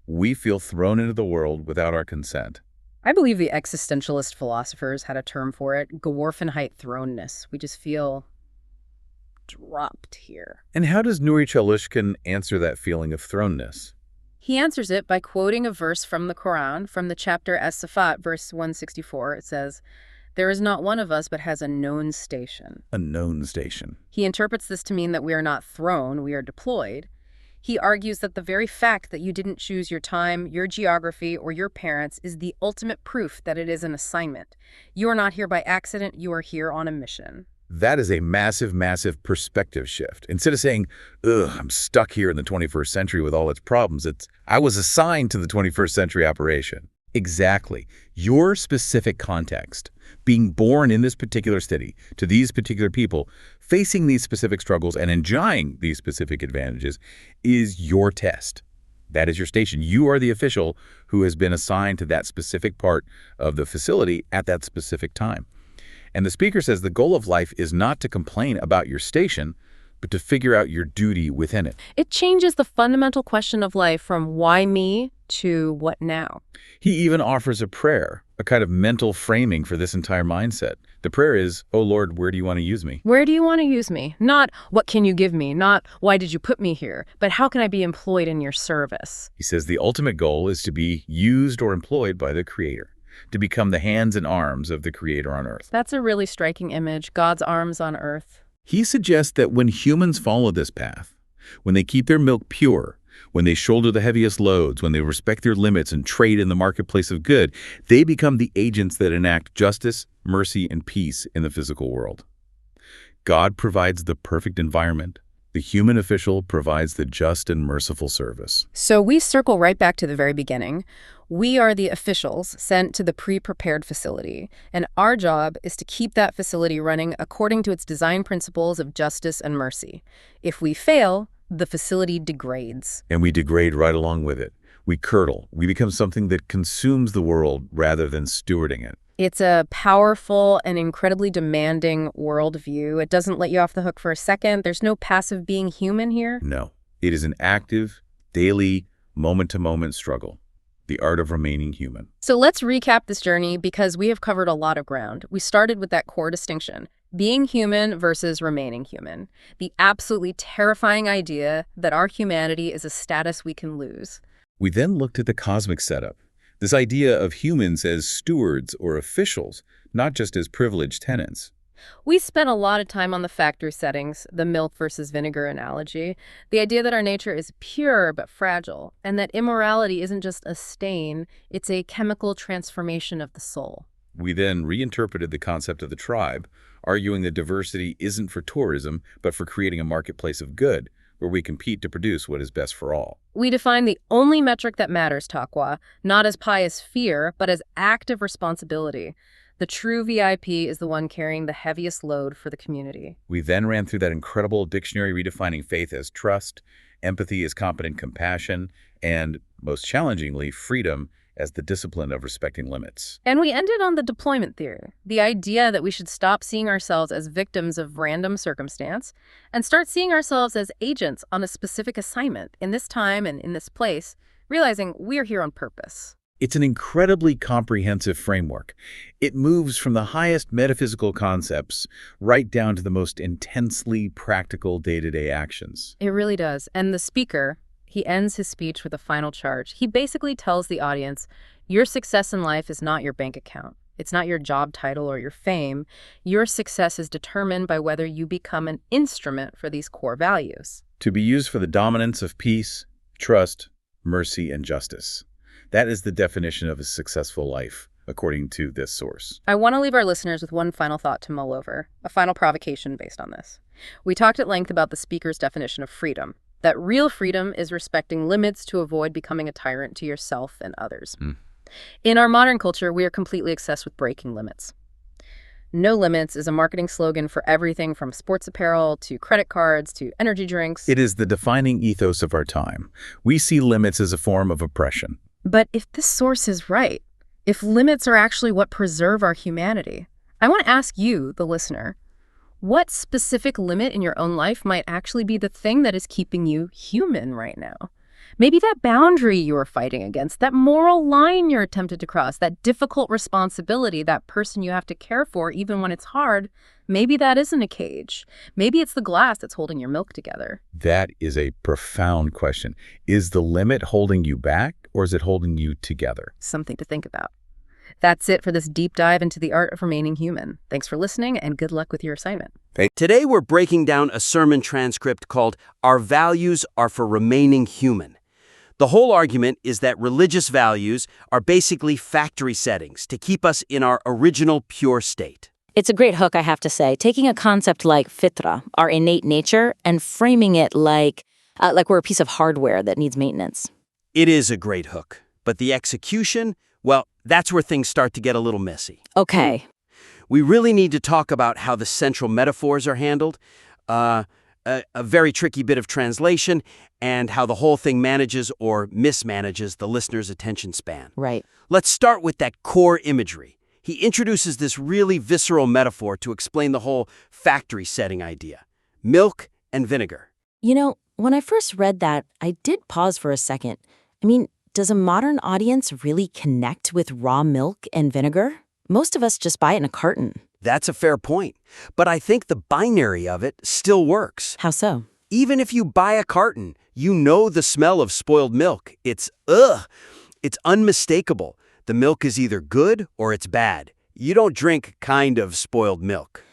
We feel thrown into the world without our consent. I believe the existentialist philosophers had a term for it, Geworfenheit thrownness. We just feel dropped here. And how does Nuri ÇALİşKAN answer that feeling of thrownness? He answers it by quoting a verse from the Quran, from the chapter As-Safat, verse 164. It says, "There is not one of us but has a known station." A known station. He interprets this to mean that we are not thrown, we are deployed. He argues that the very fact that you didn't choose your time, your geography, or your parents is the ultimate proof that it is an assignment. You are not here by accident, you are here on a mission. That is a massive, massive perspective shift. Instead of saying, ugh, I'm stuck here in the 21st century with all its problems, it's, I was assigned to the 21st century operation. Exactly. Your specific context, being born in this particular city, to these particular people, facing these specific struggles and enjoying these specific advantages, is your test. That is your station. You are the official who has been assigned to that specific part of the facility at that specific time. And the speaker says the goal of life is not to complain about your station, but to figure out your duty within it. It changes the fundamental question of life from why me to what now. He even offers a prayer, a kind of mental framing for this entire mindset. The prayer is, oh Lord, where do you want to use me? Where do you want to use me? Not what can you give me? Not why did you put me here? But how can I be employed in your service? He says the ultimate goal is to be used or employed by the Creator, to become the hands and arms of the Creator on earth. That's a really striking image, God's arms on earth. He suggests that when humans follow this path, when they keep their milk pure, When they shoulder the heaviest loads, when they respect their limits and trade in the marketplace of good, they become the agents that enact justice, mercy, and peace in the physical world. God provides the perfect environment. The human official provides the just and merciful service. So we circle right back to the very beginning. We are the officials sent to the pre-prepared facility, and our job is to keep that facility running according to its design principles of justice and mercy. If we fail, the facility degrades. And we degrade right along with it. We curdle. We become something that consumes the world rather than stewarding it. It's a powerful and incredibly demanding worldview. It doesn't let you off the hook for a second. There's no passive being human here. No. It is an active, daily, moment-to-moment struggle. The art of remaining human. So let's recap this journey because we have covered a lot of ground. We started with that core distinction, being human versus remaining human. The absolutely terrifying idea that our humanity is a status we can lose. We then looked at the cosmic setup. This idea of humans as stewards or officials, not just as privileged tenants. We spent a lot of time on the factory settings, the milk versus vinegar analogy, the idea that our nature is pure but fragile, and that immorality isn't just a stain, it's a chemical transformation of the soul. We then reinterpreted the concept of the tribe, arguing that diversity isn't for tourism, but for creating a marketplace of good, where we compete to produce what is best for all. We define the only metric that matters, Takwa, not as pious fear, but as active responsibility. The true VIP is the one carrying the heaviest load for the community. We then ran through that incredible dictionary redefining faith as trust, empathy as competent compassion, and, most challengingly, freedom as the discipline of respecting limits. And we ended on the deployment theory, the idea that we should stop seeing ourselves as victims of random circumstance and start seeing ourselves as agents on a specific assignment in this time and in this place, realizing we're here on purpose. It's an incredibly comprehensive framework. It moves from the highest metaphysical concepts right down to the most intensely practical day-to-day actions. It really does. And the speaker, he ends his speech with a final charge. He basically tells the audience, your success in life is not your bank account. It's not your job title or your fame. Your success is determined by whether you become an instrument for these core values. To be used for the dominance of peace, trust, mercy, and justice. That is the definition of a successful life, according to this source. I want to leave our listeners with one final thought to mull over, a final provocation based on this. We talked at length about the speaker's definition of freedom, that real freedom is respecting limits to avoid becoming a tyrant to yourself and others. In our modern culture, we are completely obsessed with breaking limits. No limits is a marketing slogan for everything from sports apparel to credit cards to energy drinks. It is the defining ethos of our time. We see limits as a form of oppression. But if this source is right, if limits are actually what preserve our humanity, I want to ask you, the listener, what specific limit in your own life might actually be the thing that is keeping you human right now? Maybe that boundary you are fighting against, that moral line you're tempted to cross, that difficult responsibility, that person you have to care for even when it's hard, maybe that isn't a cage. Maybe it's the glass that's holding your milk together. That is a profound question. Is the limit holding you back, or is it holding you together? Something to think about. That's it for this deep dive into the art of remaining human. Thanks for listening, and good luck with your assignment. Today we're breaking down a sermon transcript called Our Values Are for Remaining Human. The whole argument is that religious values are basically factory settings to keep us in our original pure state. It's a great hook, I have to say, taking a concept like fitra, our innate nature, and framing it like we're a piece of hardware that needs maintenance. It is a great hook, but the execution, well, that's where things start to get a little messy. Okay. We really need to talk about how the central metaphors are handled, a very tricky bit of translation, and how the whole thing manages or mismanages the listener's attention span. Right. Let's start with that core imagery. He introduces this really visceral metaphor to explain the whole factory setting idea. Milk and vinegar. You know, when I first read that, I did pause for a second. I mean, does a modern audience really connect with raw milk and vinegar? Most of us just buy it in a carton. That's a fair point. But I think the binary of it still works. How so? Even if you buy a carton, you know the smell of spoiled milk. It's unmistakable. The milk is either good or it's bad. You don't drink kind of spoiled milk.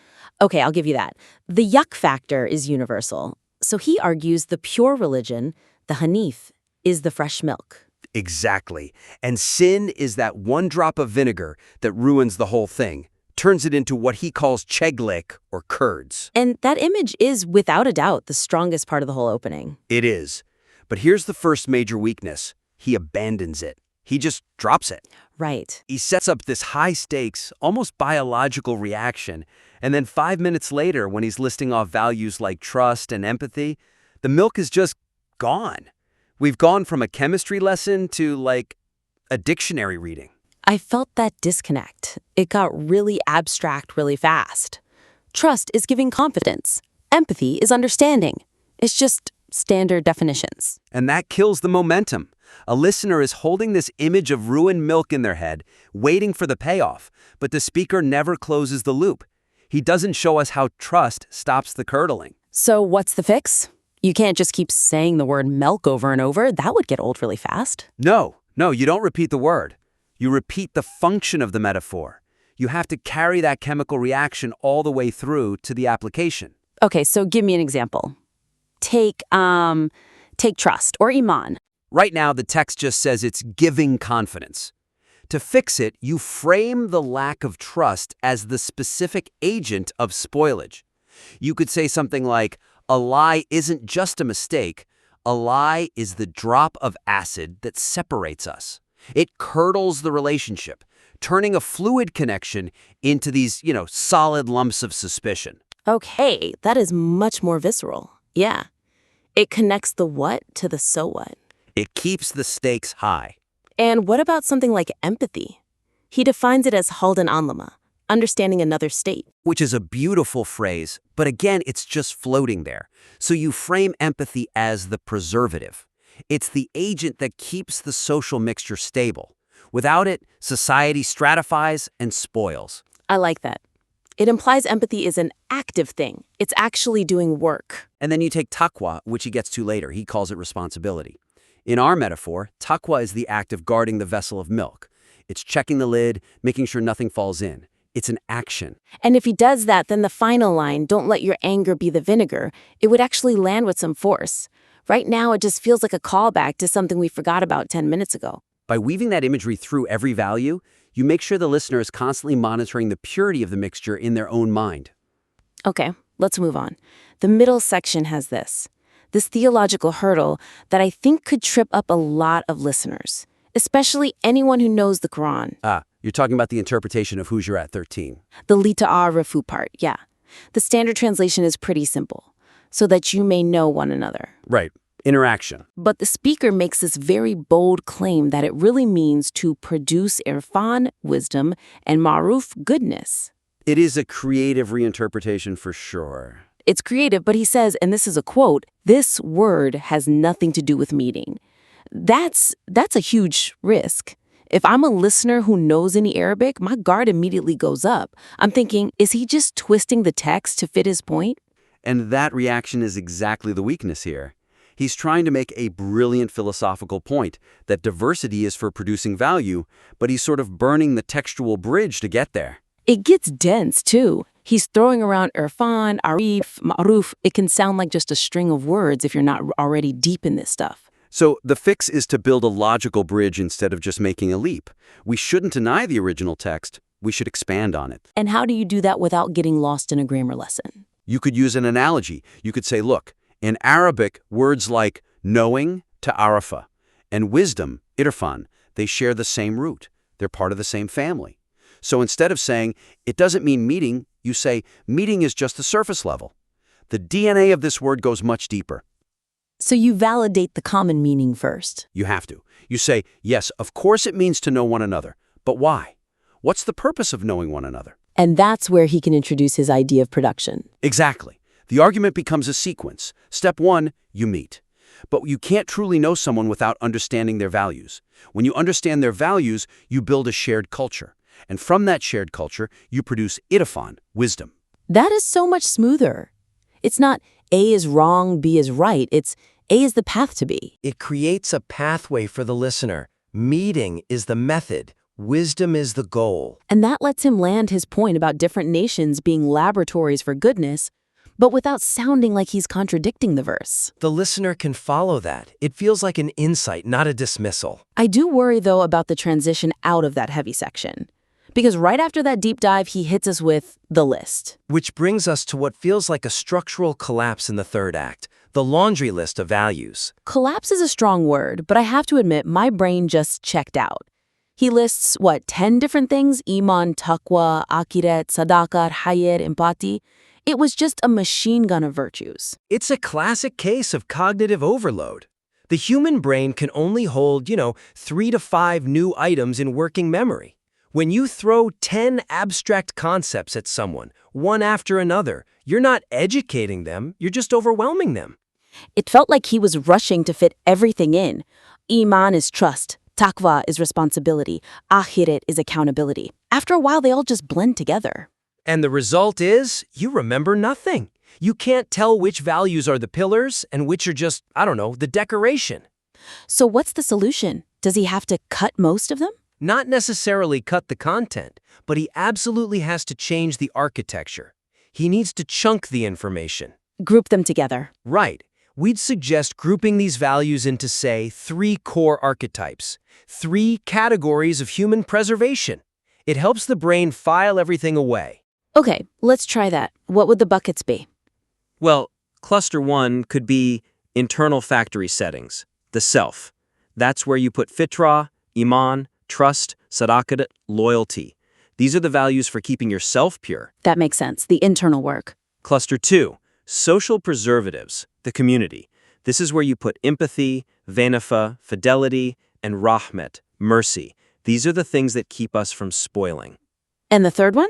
Okay, I'll give you that. The yuck factor is universal. So he argues the pure religion, the Hanif, is the fresh milk. Exactly. And sin is that one drop of vinegar that ruins the whole thing, turns it into what he calls cheglik, or curds. And that image is, without a doubt, the strongest part of the whole opening. It is. But here's the first major weakness. He abandons it. He just drops it. Right. He sets up this high-stakes, almost biological reaction, and then 5 minutes later, when he's listing off values like trust and empathy, the milk is just gone. We've gone from a chemistry lesson to, like, a dictionary reading. I felt that disconnect. It got really abstract really fast. Trust is giving confidence. Empathy is understanding. It's just standard definitions. And that kills the momentum. A listener is holding this image of ruined milk in their head, waiting for the payoff, but the speaker never closes the loop. He doesn't show us how trust stops the curdling. So what's the fix? You can't just keep saying the word milk over and over. That would get old really fast. No, you don't repeat the word. You repeat the function of the metaphor. You have to carry that chemical reaction all the way through to the application. Okay, so give me an example. Take trust or iman. Right now, the text just says it's giving confidence. To fix it, you frame the lack of trust as the specific agent of spoilage. You could say something like, a lie isn't just a mistake. A lie is the drop of acid that separates us. It curdles the relationship, turning a fluid connection into these, solid lumps of suspicion. Okay, that is much more visceral. Yeah. It connects the what to the so what. It keeps the stakes high. And what about something like empathy? He defines it as halden anlama, understanding another state. Which is a beautiful phrase, but again, it's just floating there. So you frame empathy as the preservative. It's the agent that keeps the social mixture stable. Without it, society stratifies and spoils. I like that. It implies empathy is an active thing. It's actually doing work. And then you take taqwa, which he gets to later. He calls it responsibility. In our metaphor, taqwa is the act of guarding the vessel of milk. It's checking the lid, making sure nothing falls in. It's an action. And if he does that, then the final line, don't let your anger be the vinegar, it would actually land with some force. Right now, it just feels like a callback to something we forgot about 10 minutes ago. By weaving that imagery through every value, you make sure the listener is constantly monitoring the purity of the mixture in their own mind. Okay, let's move on. The middle section has this theological hurdle that I think could trip up a lot of listeners, especially anyone who knows the Quran. You're talking about the interpretation of Hujurat 13. The lita'a rafu part, yeah. The standard translation is pretty simple, so that you may know one another. Right, interaction. But the speaker makes this very bold claim that it really means to produce irfan, wisdom, and ma'ruf, goodness. It is a creative reinterpretation for sure. It's creative, but he says, and this is a quote, this word has nothing to do with meaning. That's a huge risk. If I'm a listener who knows any Arabic, my guard immediately goes up. I'm thinking, is he just twisting the text to fit his point? And that reaction is exactly the weakness here. He's trying to make a brilliant philosophical point that diversity is for producing value, but he's sort of burning the textual bridge to get there. It gets dense, too. He's throwing around irfan, arif, ma'ruf. It can sound like just a string of words if you're not already deep in this stuff. So the fix is to build a logical bridge instead of just making a leap. We shouldn't deny the original text. We should expand on it. And how do you do that without getting lost in a grammar lesson? You could use an analogy. You could say, look, in Arabic, words like knowing, ta'arafa, and wisdom, irfan, they share the same root. They're part of the same family. So instead of saying, it doesn't mean meeting, you say, meeting is just the surface level. The DNA of this word goes much deeper. So you validate the common meaning first. You have to. You say, yes, of course it means to know one another. But why? What's the purpose of knowing one another? And that's where he can introduce his idea of production. Exactly. The argument becomes a sequence. Step 1, you meet. But you can't truly know someone without understanding their values. When you understand their values, you build a shared culture. And from that shared culture, you produce irfan, wisdom. That is so much smoother. It's not A is wrong, B is right. It's A is the path to B. It creates a pathway for the listener. Meeting is the method. Wisdom is the goal. And that lets him land his point about different nations being laboratories for goodness, but without sounding like he's contradicting the verse. The listener can follow that. It feels like an insight, not a dismissal. I do worry, though, about the transition out of that heavy section. Because right after that deep dive, he hits us with the list. Which brings us to what feels like a structural collapse in the third act, the laundry list of values. Collapse is a strong word, but I have to admit my brain just checked out. He lists, 10 different things? Iman, taqwa, akiret, sadaqat, hayr, empati. It was just a machine gun of virtues. It's a classic case of cognitive overload. The human brain can only hold, 3 to 5 new items in working memory. When you throw 10 abstract concepts at someone, one after another, you're not educating them, you're just overwhelming them. It felt like he was rushing to fit everything in. Iman is trust. Taqwa is responsibility. Akhirat is accountability. After a while, they all just blend together. And the result is, you remember nothing. You can't tell which values are the pillars and which are just, the decoration. So what's the solution? Does he have to cut most of them? Not necessarily cut the content, but he absolutely has to change the architecture. He needs to chunk the information. Group them together. Right. We'd suggest grouping these values into, say, 3 core archetypes, 3 categories of human preservation. It helps the brain file everything away. Okay, let's try that. What would the buckets be? Well, cluster 1 could be internal factory settings, the self. That's where you put fitra, iman, trust, sadaqat, loyalty. These are the values for keeping yourself pure. That makes sense, the internal work. Cluster 2, social preservatives, the community. This is where you put empathy, vanafa, fidelity, and rahmet, mercy. These are the things that keep us from spoiling. And the third one?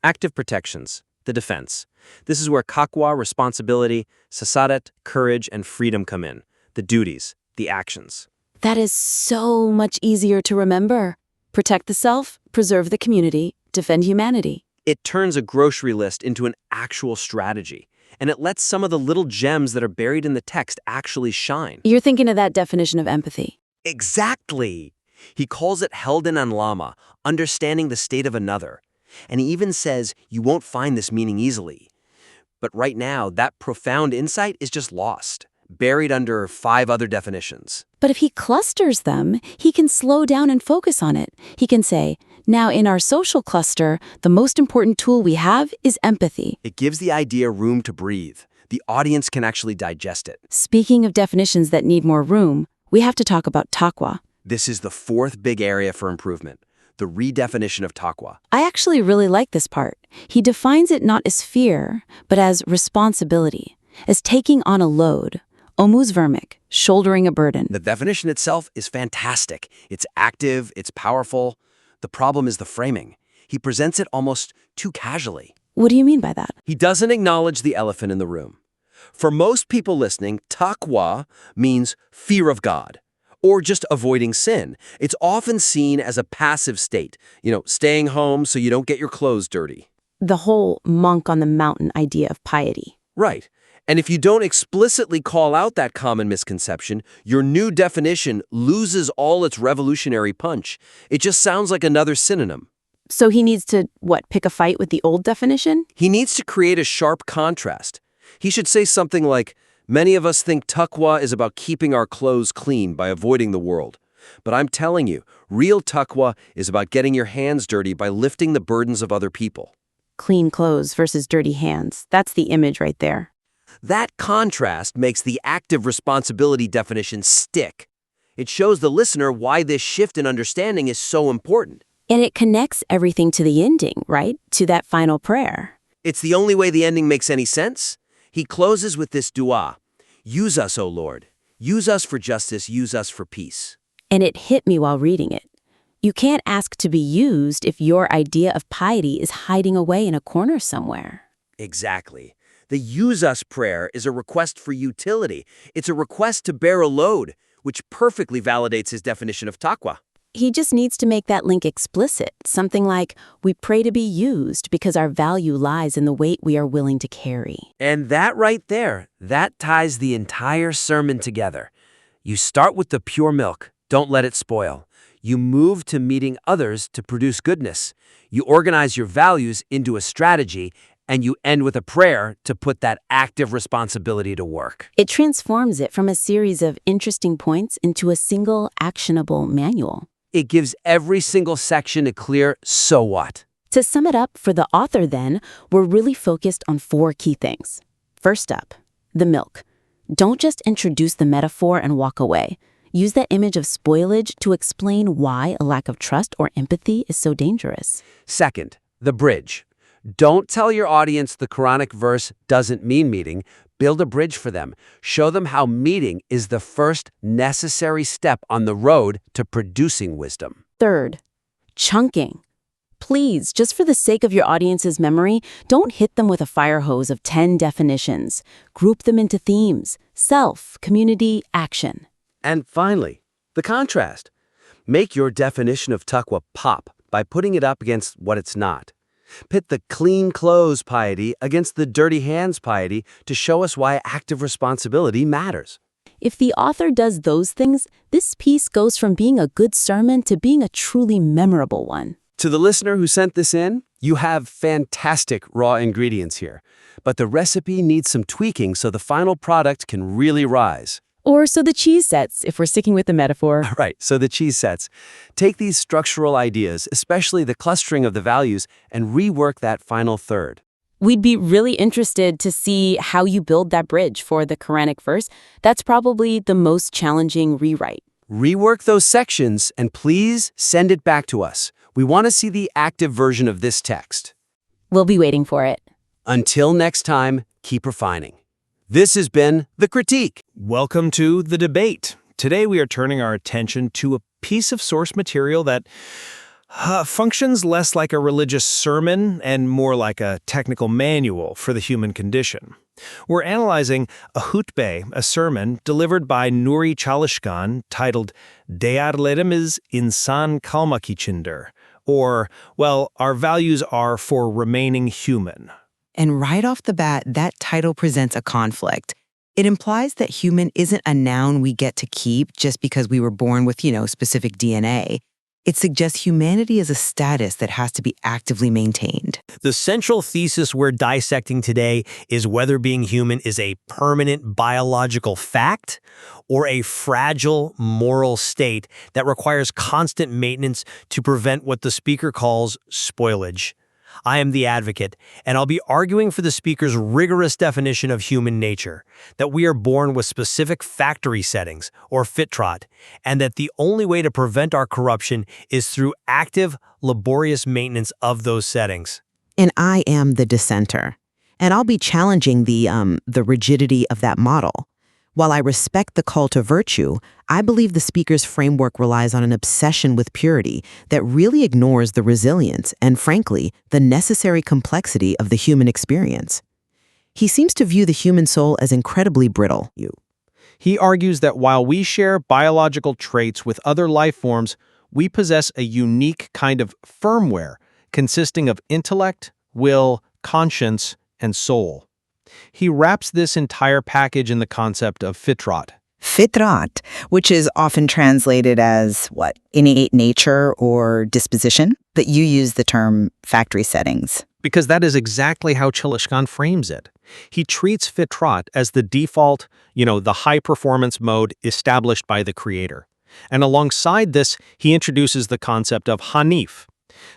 Active protections, the defense. This is where kakwa, responsibility, sasadat, courage, and freedom come in. The duties, the actions. That is so much easier to remember. Protect the self, preserve the community, defend humanity. It turns a grocery list into an actual strategy, and it lets some of the little gems that are buried in the text actually shine. You're thinking of that definition of empathy. Exactly. He calls it Helden an Lama, understanding the state of another. And he even says you won't find this meaning easily. But right now, that profound insight is just lost, buried under 5 other definitions. But if he clusters them, he can slow down and focus on it. He can say, now in our social cluster, the most important tool we have is empathy. It gives the idea room to breathe. The audience can actually digest it. Speaking of definitions that need more room, we have to talk about taqwa. This is the 4th big area for improvement, the redefinition of taqwa. I actually really like this part. He defines it not as fear, but as responsibility, as taking on a load. Omuz vermik, shouldering a burden. The definition itself is fantastic. It's active, it's powerful. The problem is the framing. He presents it almost too casually. What do you mean by that? He doesn't acknowledge the elephant in the room. For most people listening, taqwa means fear of God, or just avoiding sin. It's often seen as a passive state, staying home so you don't get your clothes dirty. The whole monk on the mountain idea of piety. Right. And if you don't explicitly call out that common misconception, your new definition loses all its revolutionary punch. It just sounds like another synonym. So he needs to, pick a fight with the old definition? He needs to create a sharp contrast. He should say something like, many of us think taqwa is about keeping our clothes clean by avoiding the world. But I'm telling you, real taqwa is about getting your hands dirty by lifting the burdens of other people. Clean clothes versus dirty hands. That's the image right there. That contrast makes the active responsibility definition stick. It shows the listener why this shift in understanding is so important. And it connects everything to the ending, right? To that final prayer. It's the only way the ending makes any sense. He closes with this dua. Use us, O Lord. Use us for justice. Use us for peace. And it hit me while reading it. You can't ask to be used if your idea of piety is hiding away in a corner somewhere. Exactly. The use us prayer is a request for utility. It's a request to bear a load, which perfectly validates his definition of taqwa. He just needs to make that link explicit, something like, we pray to be used because our value lies in the weight we are willing to carry. And that right there, that ties the entire sermon together. You start with the pure milk, don't let it spoil. You move to meeting others to produce goodness. You organize your values into a strategy, and you end with a prayer to put that active responsibility to work. It transforms it from a series of interesting points into a single actionable manual. It gives every single section a clear so what. To sum it up, for the author then, we're really focused on 4 key things. First up, the milk. Don't just introduce the metaphor and walk away. Use that image of spoilage to explain why a lack of trust or empathy is so dangerous. Second, the bridge. Don't tell your audience the Quranic verse doesn't mean meeting. Build a bridge for them. Show them how meeting is the first necessary step on the road to producing wisdom. Third, chunking. Please, just for the sake of your audience's memory, don't hit them with a fire hose of 10 definitions. Group them into themes: self, community, action. And finally, the contrast. Make your definition of taqwa pop by putting it up against what it's not. Pit the clean clothes piety against the dirty hands piety to show us why active responsibility matters. If the author does those things, this piece goes from being a good sermon to being a truly memorable one. To the listener who sent this in, you have fantastic raw ingredients here, but the recipe needs some tweaking so the final product can really rise. Or so the cheese sets, if we're sticking with the metaphor. Right, so the cheese sets. Take these structural ideas, especially the clustering of the values, and rework that final third. We'd be really interested to see how you build that bridge for the Quranic verse. That's probably the most challenging rewrite. Rework those sections and please send it back to us. We want to see the active version of this text. We'll be waiting for it. Until next time, keep refining. This has been The Critique. Welcome to The Debate. Today we are turning our attention to a piece of source material that functions less like a religious sermon and more like a technical manual for the human condition. We're analyzing a hutbe, a sermon, delivered by Nuri ÇALİşKAN titled Değerlerimiz İnsan Kalmak İçindir, or, well, Our Values Are for Remaining Human. And right off the bat, that title presents a conflict. It implies that human isn't a noun we get to keep just because we were born with, specific DNA. It suggests humanity is a status that has to be actively maintained. The central thesis we're dissecting today is whether being human is a permanent biological fact or a fragile moral state that requires constant maintenance to prevent what the speaker calls spoilage. I am the advocate, and I'll be arguing for the speaker's rigorous definition of human nature, that we are born with specific factory settings, or fitrat, and that the only way to prevent our corruption is through active, laborious maintenance of those settings. And I am the dissenter. And I'll be challenging the rigidity of that model. While I respect the call to virtue, I believe the speaker's framework relies on an obsession with purity that really ignores the resilience and, frankly, the necessary complexity of the human experience. He seems to view the human soul as incredibly brittle. He argues that while we share biological traits with other life forms, we possess a unique kind of firmware consisting of intellect, will, conscience, and soul. He wraps this entire package in the concept of fitrat. Fitrat, which is often translated as, innate nature or disposition, but you use the term factory settings. Because that is exactly how ÇALİşKAN frames it. He treats fitrat as the default, the high-performance mode established by the creator. And alongside this, he introduces the concept of Hanif.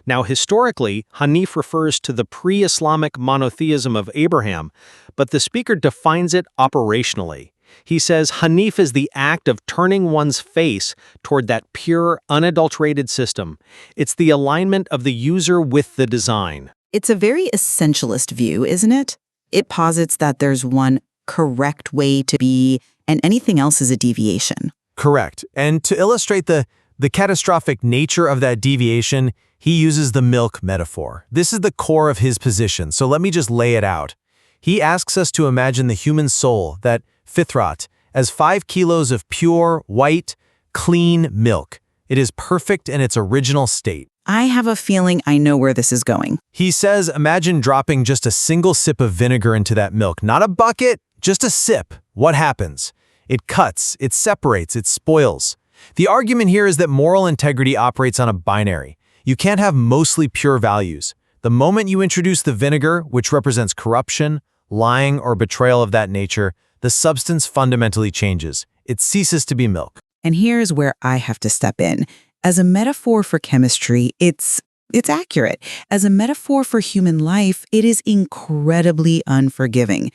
Now, historically, Hanif refers to the pre-Islamic monotheism of Abraham, but the speaker defines it operationally. He says Hanif is the act of turning one's face toward that pure, unadulterated system. It's the alignment of the user with the design. It's a very essentialist view, isn't it? It posits that there's one correct way to be, and anything else is a deviation. Correct. And to illustrate the catastrophic nature of that deviation, he uses the milk metaphor. This is the core of his position, so let me just lay it out. He asks us to imagine the human soul, that fitrat, as 5 kilos of pure, white, clean milk. It is perfect in its original state. I have a feeling I know where this is going. He says, imagine dropping just a single sip of vinegar into that milk. Not a bucket, just a sip. What happens? It cuts, it separates, it spoils. The argument here is that moral integrity operates on a binary. You can't have mostly pure values. The The moment you introduce the vinegar, which represents corruption, lying, or betrayal of that nature, the substance fundamentally changes. It ceases to be milk. And here's where I have to step in. As a metaphor for chemistry, it's accurate. As a metaphor for human life, it is incredibly unforgiving.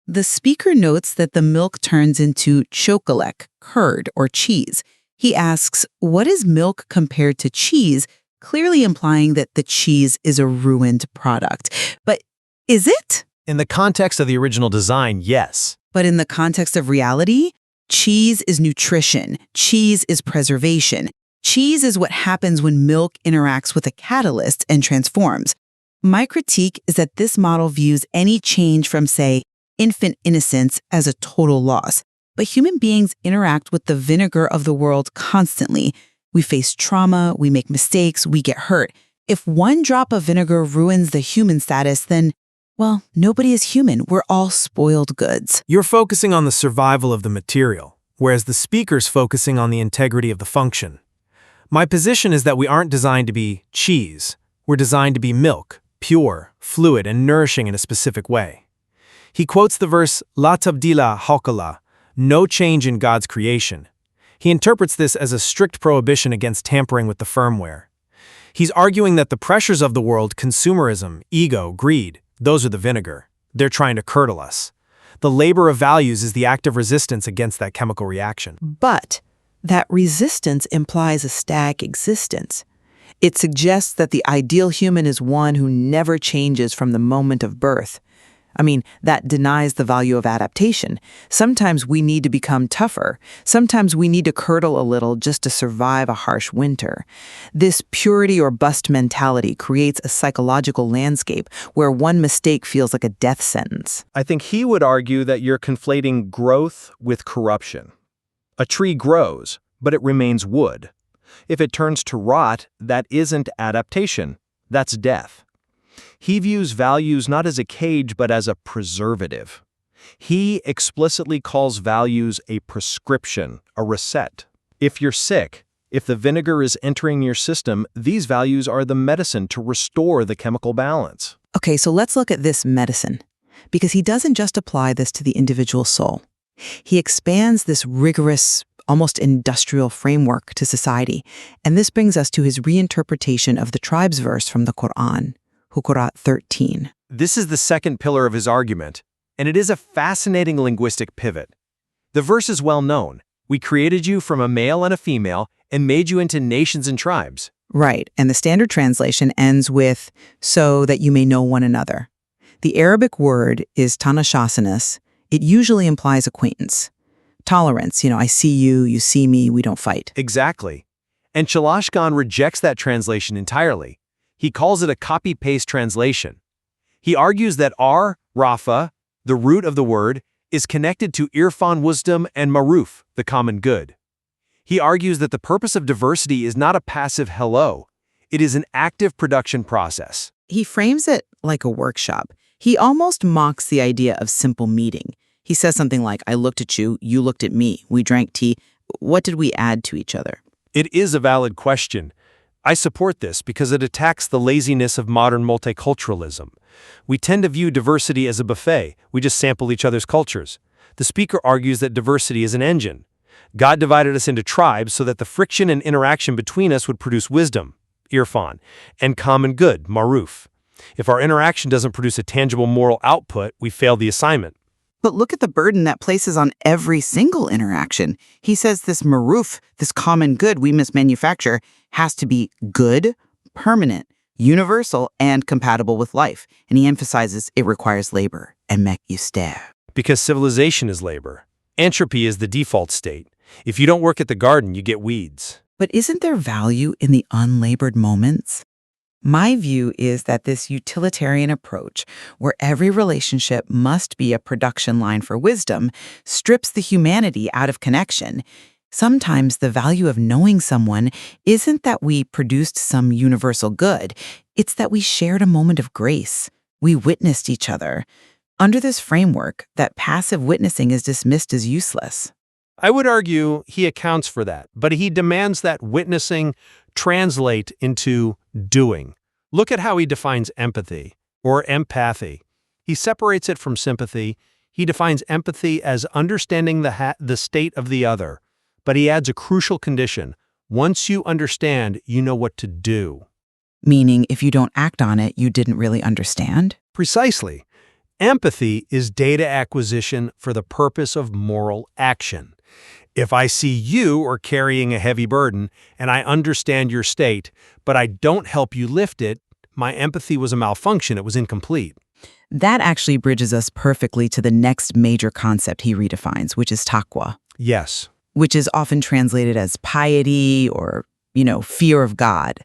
The speaker notes that the milk turns into chocolate, curd, or cheese. He asks, what is milk compared to cheese, clearly implying that the cheese is a ruined product. But is it? In the context of the original design, yes. But in the context of reality, cheese is nutrition. Cheese is preservation. Cheese is what happens when milk interacts with a catalyst and transforms. My critique is that this model views any change from, say, infant innocence as a total loss. But human beings interact with the vinegar of the world constantly. We face trauma, we make mistakes, we get hurt. If one drop of vinegar ruins the human status, then, well, nobody is human. We're all spoiled goods. You're focusing on the survival of the material, whereas the speaker's focusing on the integrity of the function. My position is that we aren't designed to be cheese. We're designed to be milk, pure, fluid, and nourishing in a specific way. He quotes the verse, La tabdila hawkala, no change in God's creation. He interprets this as a strict prohibition against tampering with the firmware. He's arguing that the pressures of the world, consumerism, ego, greed, those are the vinegar. They're trying to curdle us. The labor of values is the active resistance against that chemical reaction. But that resistance implies a static existence. It suggests that the ideal human is one who never changes from the moment of birth. I mean, that denies the value of adaptation. Sometimes we need to become tougher. Sometimes we need to curdle a little just to survive a harsh winter. This purity or bust mentality creates a psychological landscape where one mistake feels like a death sentence. I think he would argue that you're conflating growth with corruption. A tree grows, but it remains wood. If it turns to rot, that isn't adaptation. That's death. He views values not as a cage, but as a preservative. He explicitly calls values a prescription, a reset. If you're sick, if the vinegar is entering your system, these values are the medicine to restore the chemical balance. Okay, so let's look at this medicine, because he doesn't just apply this to the individual soul. He expands this rigorous, almost industrial framework to society, and this brings us to his reinterpretation of the tribe's verse from the Quran, Hukurat 13. This is the second pillar of his argument, and it is a fascinating linguistic pivot. The verse is well known. We created you from a male and a female and made you into nations and tribes. Right, and the standard translation ends with, so that you may know one another. The Arabic word is tanashasanas. It usually implies acquaintance. Tolerance, I see you, you see me, we don't fight. Exactly. And ÇALİşKAN rejects that translation entirely. He calls it a copy-paste translation. He argues that Rafa, the root of the word, is connected to irfan wisdom and maruf, the common good. He argues that the purpose of diversity is not a passive hello. It is an active production process. He frames it like a workshop. He almost mocks the idea of simple meeting. He says something like, I looked at you, you looked at me, we drank tea. What did we add to each other? It is a valid question. I support this because it attacks the laziness of modern multiculturalism. We tend to view diversity as a buffet. We just sample each other's cultures. The speaker argues that diversity is an engine. God divided us into tribes so that the friction and interaction between us would produce wisdom, irfan, and common good, maruf. If our interaction doesn't produce a tangible moral output, we fail the assignment. But look at the burden that places on every single interaction. He says this maruf, this common good we mismanufacture, has to be good, permanent, universal, and compatible with life. And he emphasizes it requires labor, emek yuster. Because civilization is labor. Entropy is the default state. If you don't work at the garden, you get weeds. But isn't there value in the unlabored moments? My view is that this utilitarian approach, where every relationship must be a production line for wisdom, strips the humanity out of connection. Sometimes the value of knowing someone isn't that we produced some universal good, it's that we shared a moment of grace. We witnessed each other. Under this framework, that passive witnessing is dismissed as useless. I would argue he accounts for that, but he demands that witnessing translate into doing. Look at how he defines empathy, or empathy. He separates it from sympathy. He defines empathy as understanding the state of the other. But he adds a crucial condition. Once you understand, you know what to do. Meaning, if you don't act on it, you didn't really understand? Precisely. Empathy is data acquisition for the purpose of moral action. If I see you are carrying a heavy burden and I understand your state, but I don't help you lift it, my empathy was a malfunction, it was incomplete. That actually bridges us perfectly to the next major concept he redefines, which is taqwa, Yes. which is often translated as piety or, fear of God.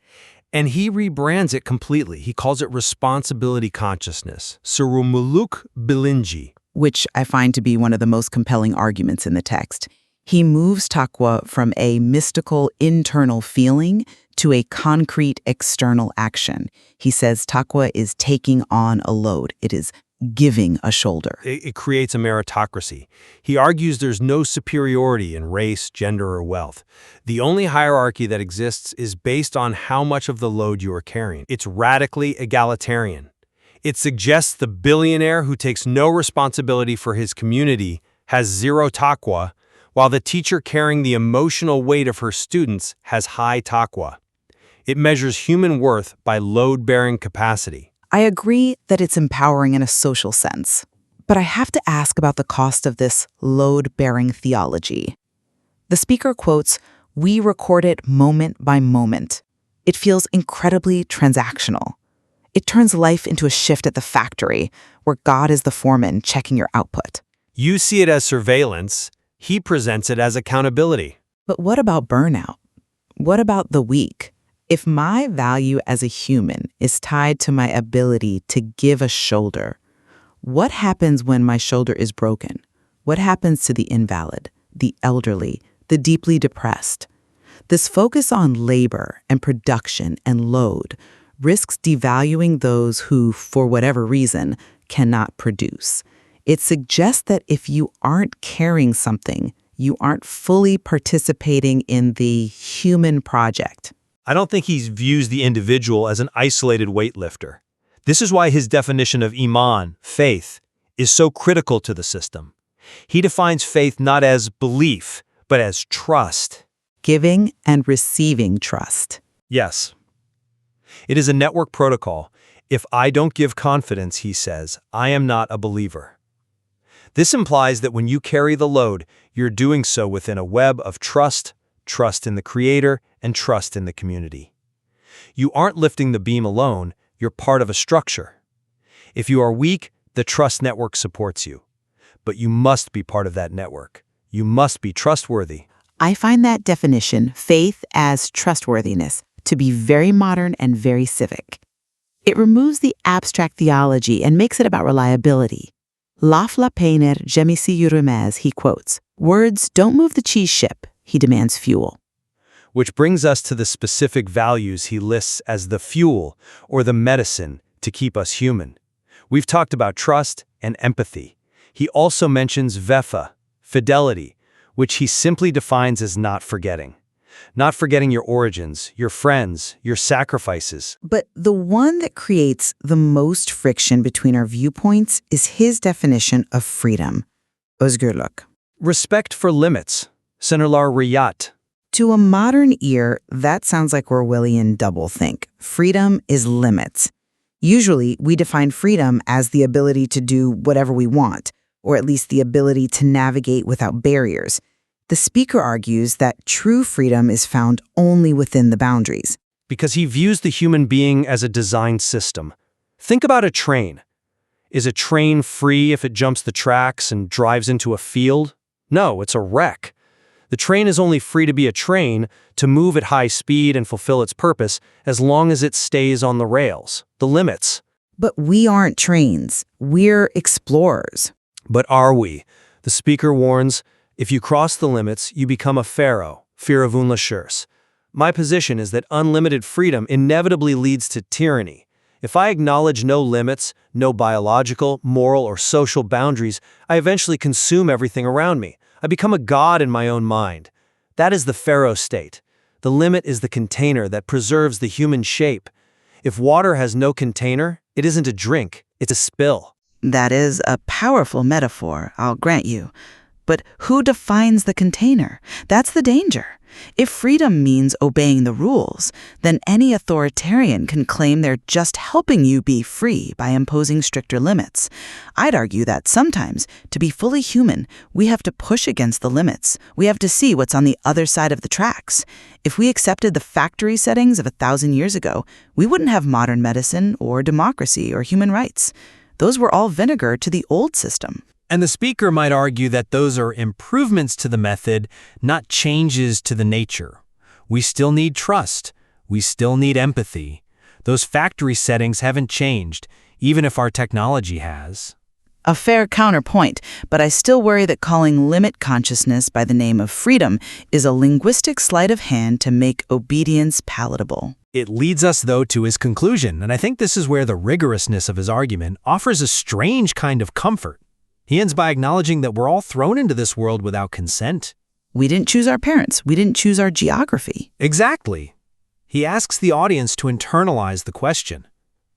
And he rebrands it completely. He calls it responsibility consciousness, surumuluk bilinci. Which I find to be one of the most compelling arguments in the text. He moves taqwa from a mystical internal feeling to a concrete external action. He says taqwa is taking on a load. It is giving a shoulder. It creates a meritocracy. He argues there's no superiority in race, gender, or wealth. The only hierarchy that exists is based on how much of the load you are carrying. It's radically egalitarian. It suggests the billionaire who takes no responsibility for his community has zero taqwa, while the teacher carrying the emotional weight of her students has high taqwa. It measures human worth by load-bearing capacity. I agree that it's empowering in a social sense, but I have to ask about the cost of this load-bearing theology. The speaker quotes, "We record it moment by moment." It feels incredibly transactional. It turns life into a shift at the factory, where God is the foreman checking your output. You see it as surveillance. He presents it as accountability. But what about burnout? What about the weak? If my value as a human is tied to my ability to give a shoulder, what happens when my shoulder is broken? What happens to the invalid, the elderly, the deeply depressed? This focus on labor and production and load risks devaluing those who, for whatever reason, cannot produce. It suggests that if you aren't carrying something, you aren't fully participating in the human project. I don't think he views the individual as an isolated weightlifter. This is why his definition of iman, faith, is so critical to the system. He defines faith not as belief, but as trust. Giving and receiving trust. Yes. It is a network protocol. If I don't give confidence, he says, I am not a believer. This implies that when you carry the load, you're doing so within a web of trust, trust in the Creator, and trust in the community. You aren't lifting the beam alone, you're part of a structure. If you are weak, the trust network supports you. But you must be part of that network. You must be trustworthy. I find that definition, faith as trustworthiness, to be very modern and very civic. It removes the abstract theology and makes it about reliability. Laf la peiner gemisi yurumez, he quotes, "Words don't move the cheese ship," he demands fuel. Which brings us to the specific values he lists as the fuel or the medicine to keep us human. We've talked about trust and empathy. He also mentions vefa, fidelity, which he simply defines as not forgetting. Not forgetting your origins, your friends, your sacrifices. But the one that creates the most friction between our viewpoints is his definition of freedom, özgürlük. Respect for limits, sınırlar riyat. To a modern ear, that sounds like Orwellian doublethink. Freedom is limits. Usually, we define freedom as the ability to do whatever we want, or at least the ability to navigate without barriers. The speaker argues that true freedom is found only within the boundaries. Because he views the human being as a design system. Think about a train. Is a train free if it jumps the tracks and drives into a field? No, it's a wreck. The train is only free to be a train, to move at high speed and fulfill its purpose, as long as it stays on the rails, the limits. But we aren't trains. We're explorers. But are we? The speaker warns, if you cross the limits, you become a pharaoh, firavunlashurs. My position is that unlimited freedom inevitably leads to tyranny. If I acknowledge no limits, no biological, moral, or social boundaries, I eventually consume everything around me. I become a god in my own mind. That is the pharaoh state. The limit is the container that preserves the human shape. If water has no container, it isn't a drink, it's a spill. That is a powerful metaphor, I'll grant you. But who defines the container? That's the danger. If freedom means obeying the rules, then any authoritarian can claim they're just helping you be free by imposing stricter limits. I'd argue that sometimes, to be fully human, we have to push against the limits. We have to see what's on the other side of the tracks. If we accepted the factory settings of 1,000 years ago, we wouldn't have modern medicine or democracy or human rights. Those were all vinegar to the old system. And the speaker might argue that those are improvements to the method, not changes to the nature. We still need trust. We still need empathy. Those factory settings haven't changed, even if our technology has. A fair counterpoint, but I still worry that calling limit consciousness by the name of freedom is a linguistic sleight of hand to make obedience palatable. It leads us, though, to his conclusion, and I think this is where the rigorousness of his argument offers a strange kind of comfort. He ends by acknowledging that we're all thrown into this world without consent. We didn't choose our parents. We didn't choose our geography. Exactly. He asks the audience to internalize the question,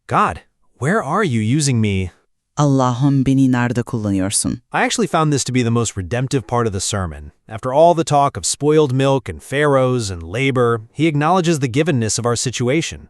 God, where are you using me? Allah'ım beni nerede kullanıyorsun? I actually found this to be the most redemptive part of the sermon. After all the talk of spoiled milk and pharaohs and labor, he acknowledges the givenness of our situation.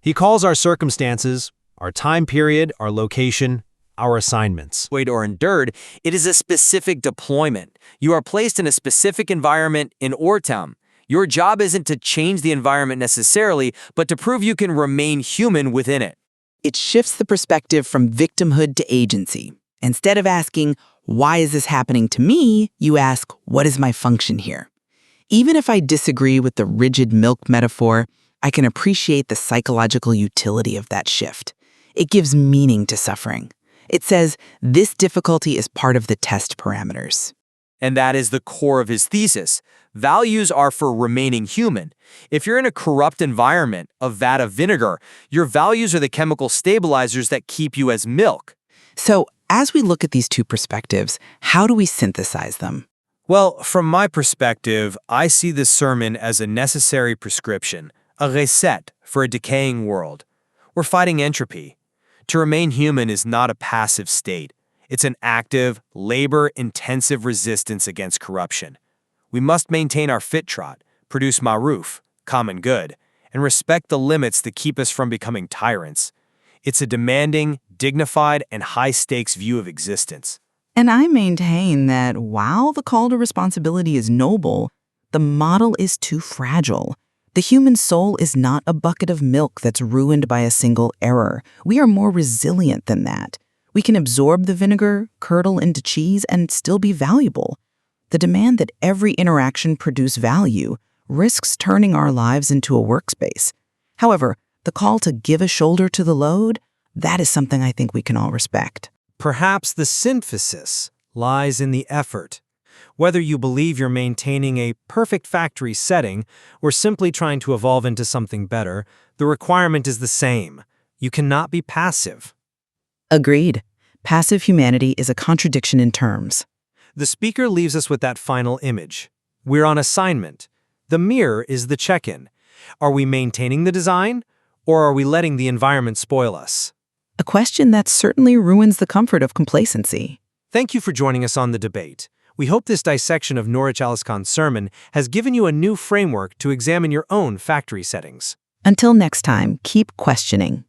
He calls our circumstances, our time period, our location, our assignments. Or endured, it is a specific deployment. You are placed in a specific environment in Ortam. Your job isn't to change the environment necessarily, but to prove you can remain human within it. It shifts the perspective from victimhood to agency. Instead of asking, why is this happening to me, you ask, what is my function here? Even if I disagree with the rigid milk metaphor, I can appreciate the psychological utility of that shift. It gives meaning to suffering. It says, this difficulty is part of the test parameters. And that is the core of his thesis. Values are for remaining human. If you're in a corrupt environment, a vat of vinegar, your values are the chemical stabilizers that keep you as milk. So, as we look at these two perspectives, how do we synthesize them? Well, from my perspective, I see this sermon as a necessary prescription, a recette for a decaying world. We're fighting entropy. To remain human is not a passive state. It's an active, labor-intensive resistance against corruption. We must maintain our fit trot, produce maruf, common good, and respect the limits that keep us from becoming tyrants. It's a demanding, dignified, and high-stakes view of existence. And I maintain that while the call to responsibility is noble, the model is too fragile. The human soul is not a bucket of milk that's ruined by a single error. We are more resilient than that. We can absorb the vinegar, curdle into cheese, and still be valuable. The demand that every interaction produce value risks turning our lives into a workspace. However, the call to give a shoulder to the load, that is something I think we can all respect. Perhaps the synthesis lies in the effort. Whether you believe you're maintaining a perfect factory setting or simply trying to evolve into something better, the requirement is the same. You cannot be passive. Agreed. Passive humanity is a contradiction in terms. The speaker leaves us with that final image. We're on assignment. The mirror is the check-in. Are we maintaining the design, or are we letting the environment spoil us? A question that certainly ruins the comfort of complacency. Thank you for joining us on The Debate. We hope this dissection of Nuri ÇALİşkan's sermon has given you a new framework to examine your own factory settings. Until next time, keep questioning.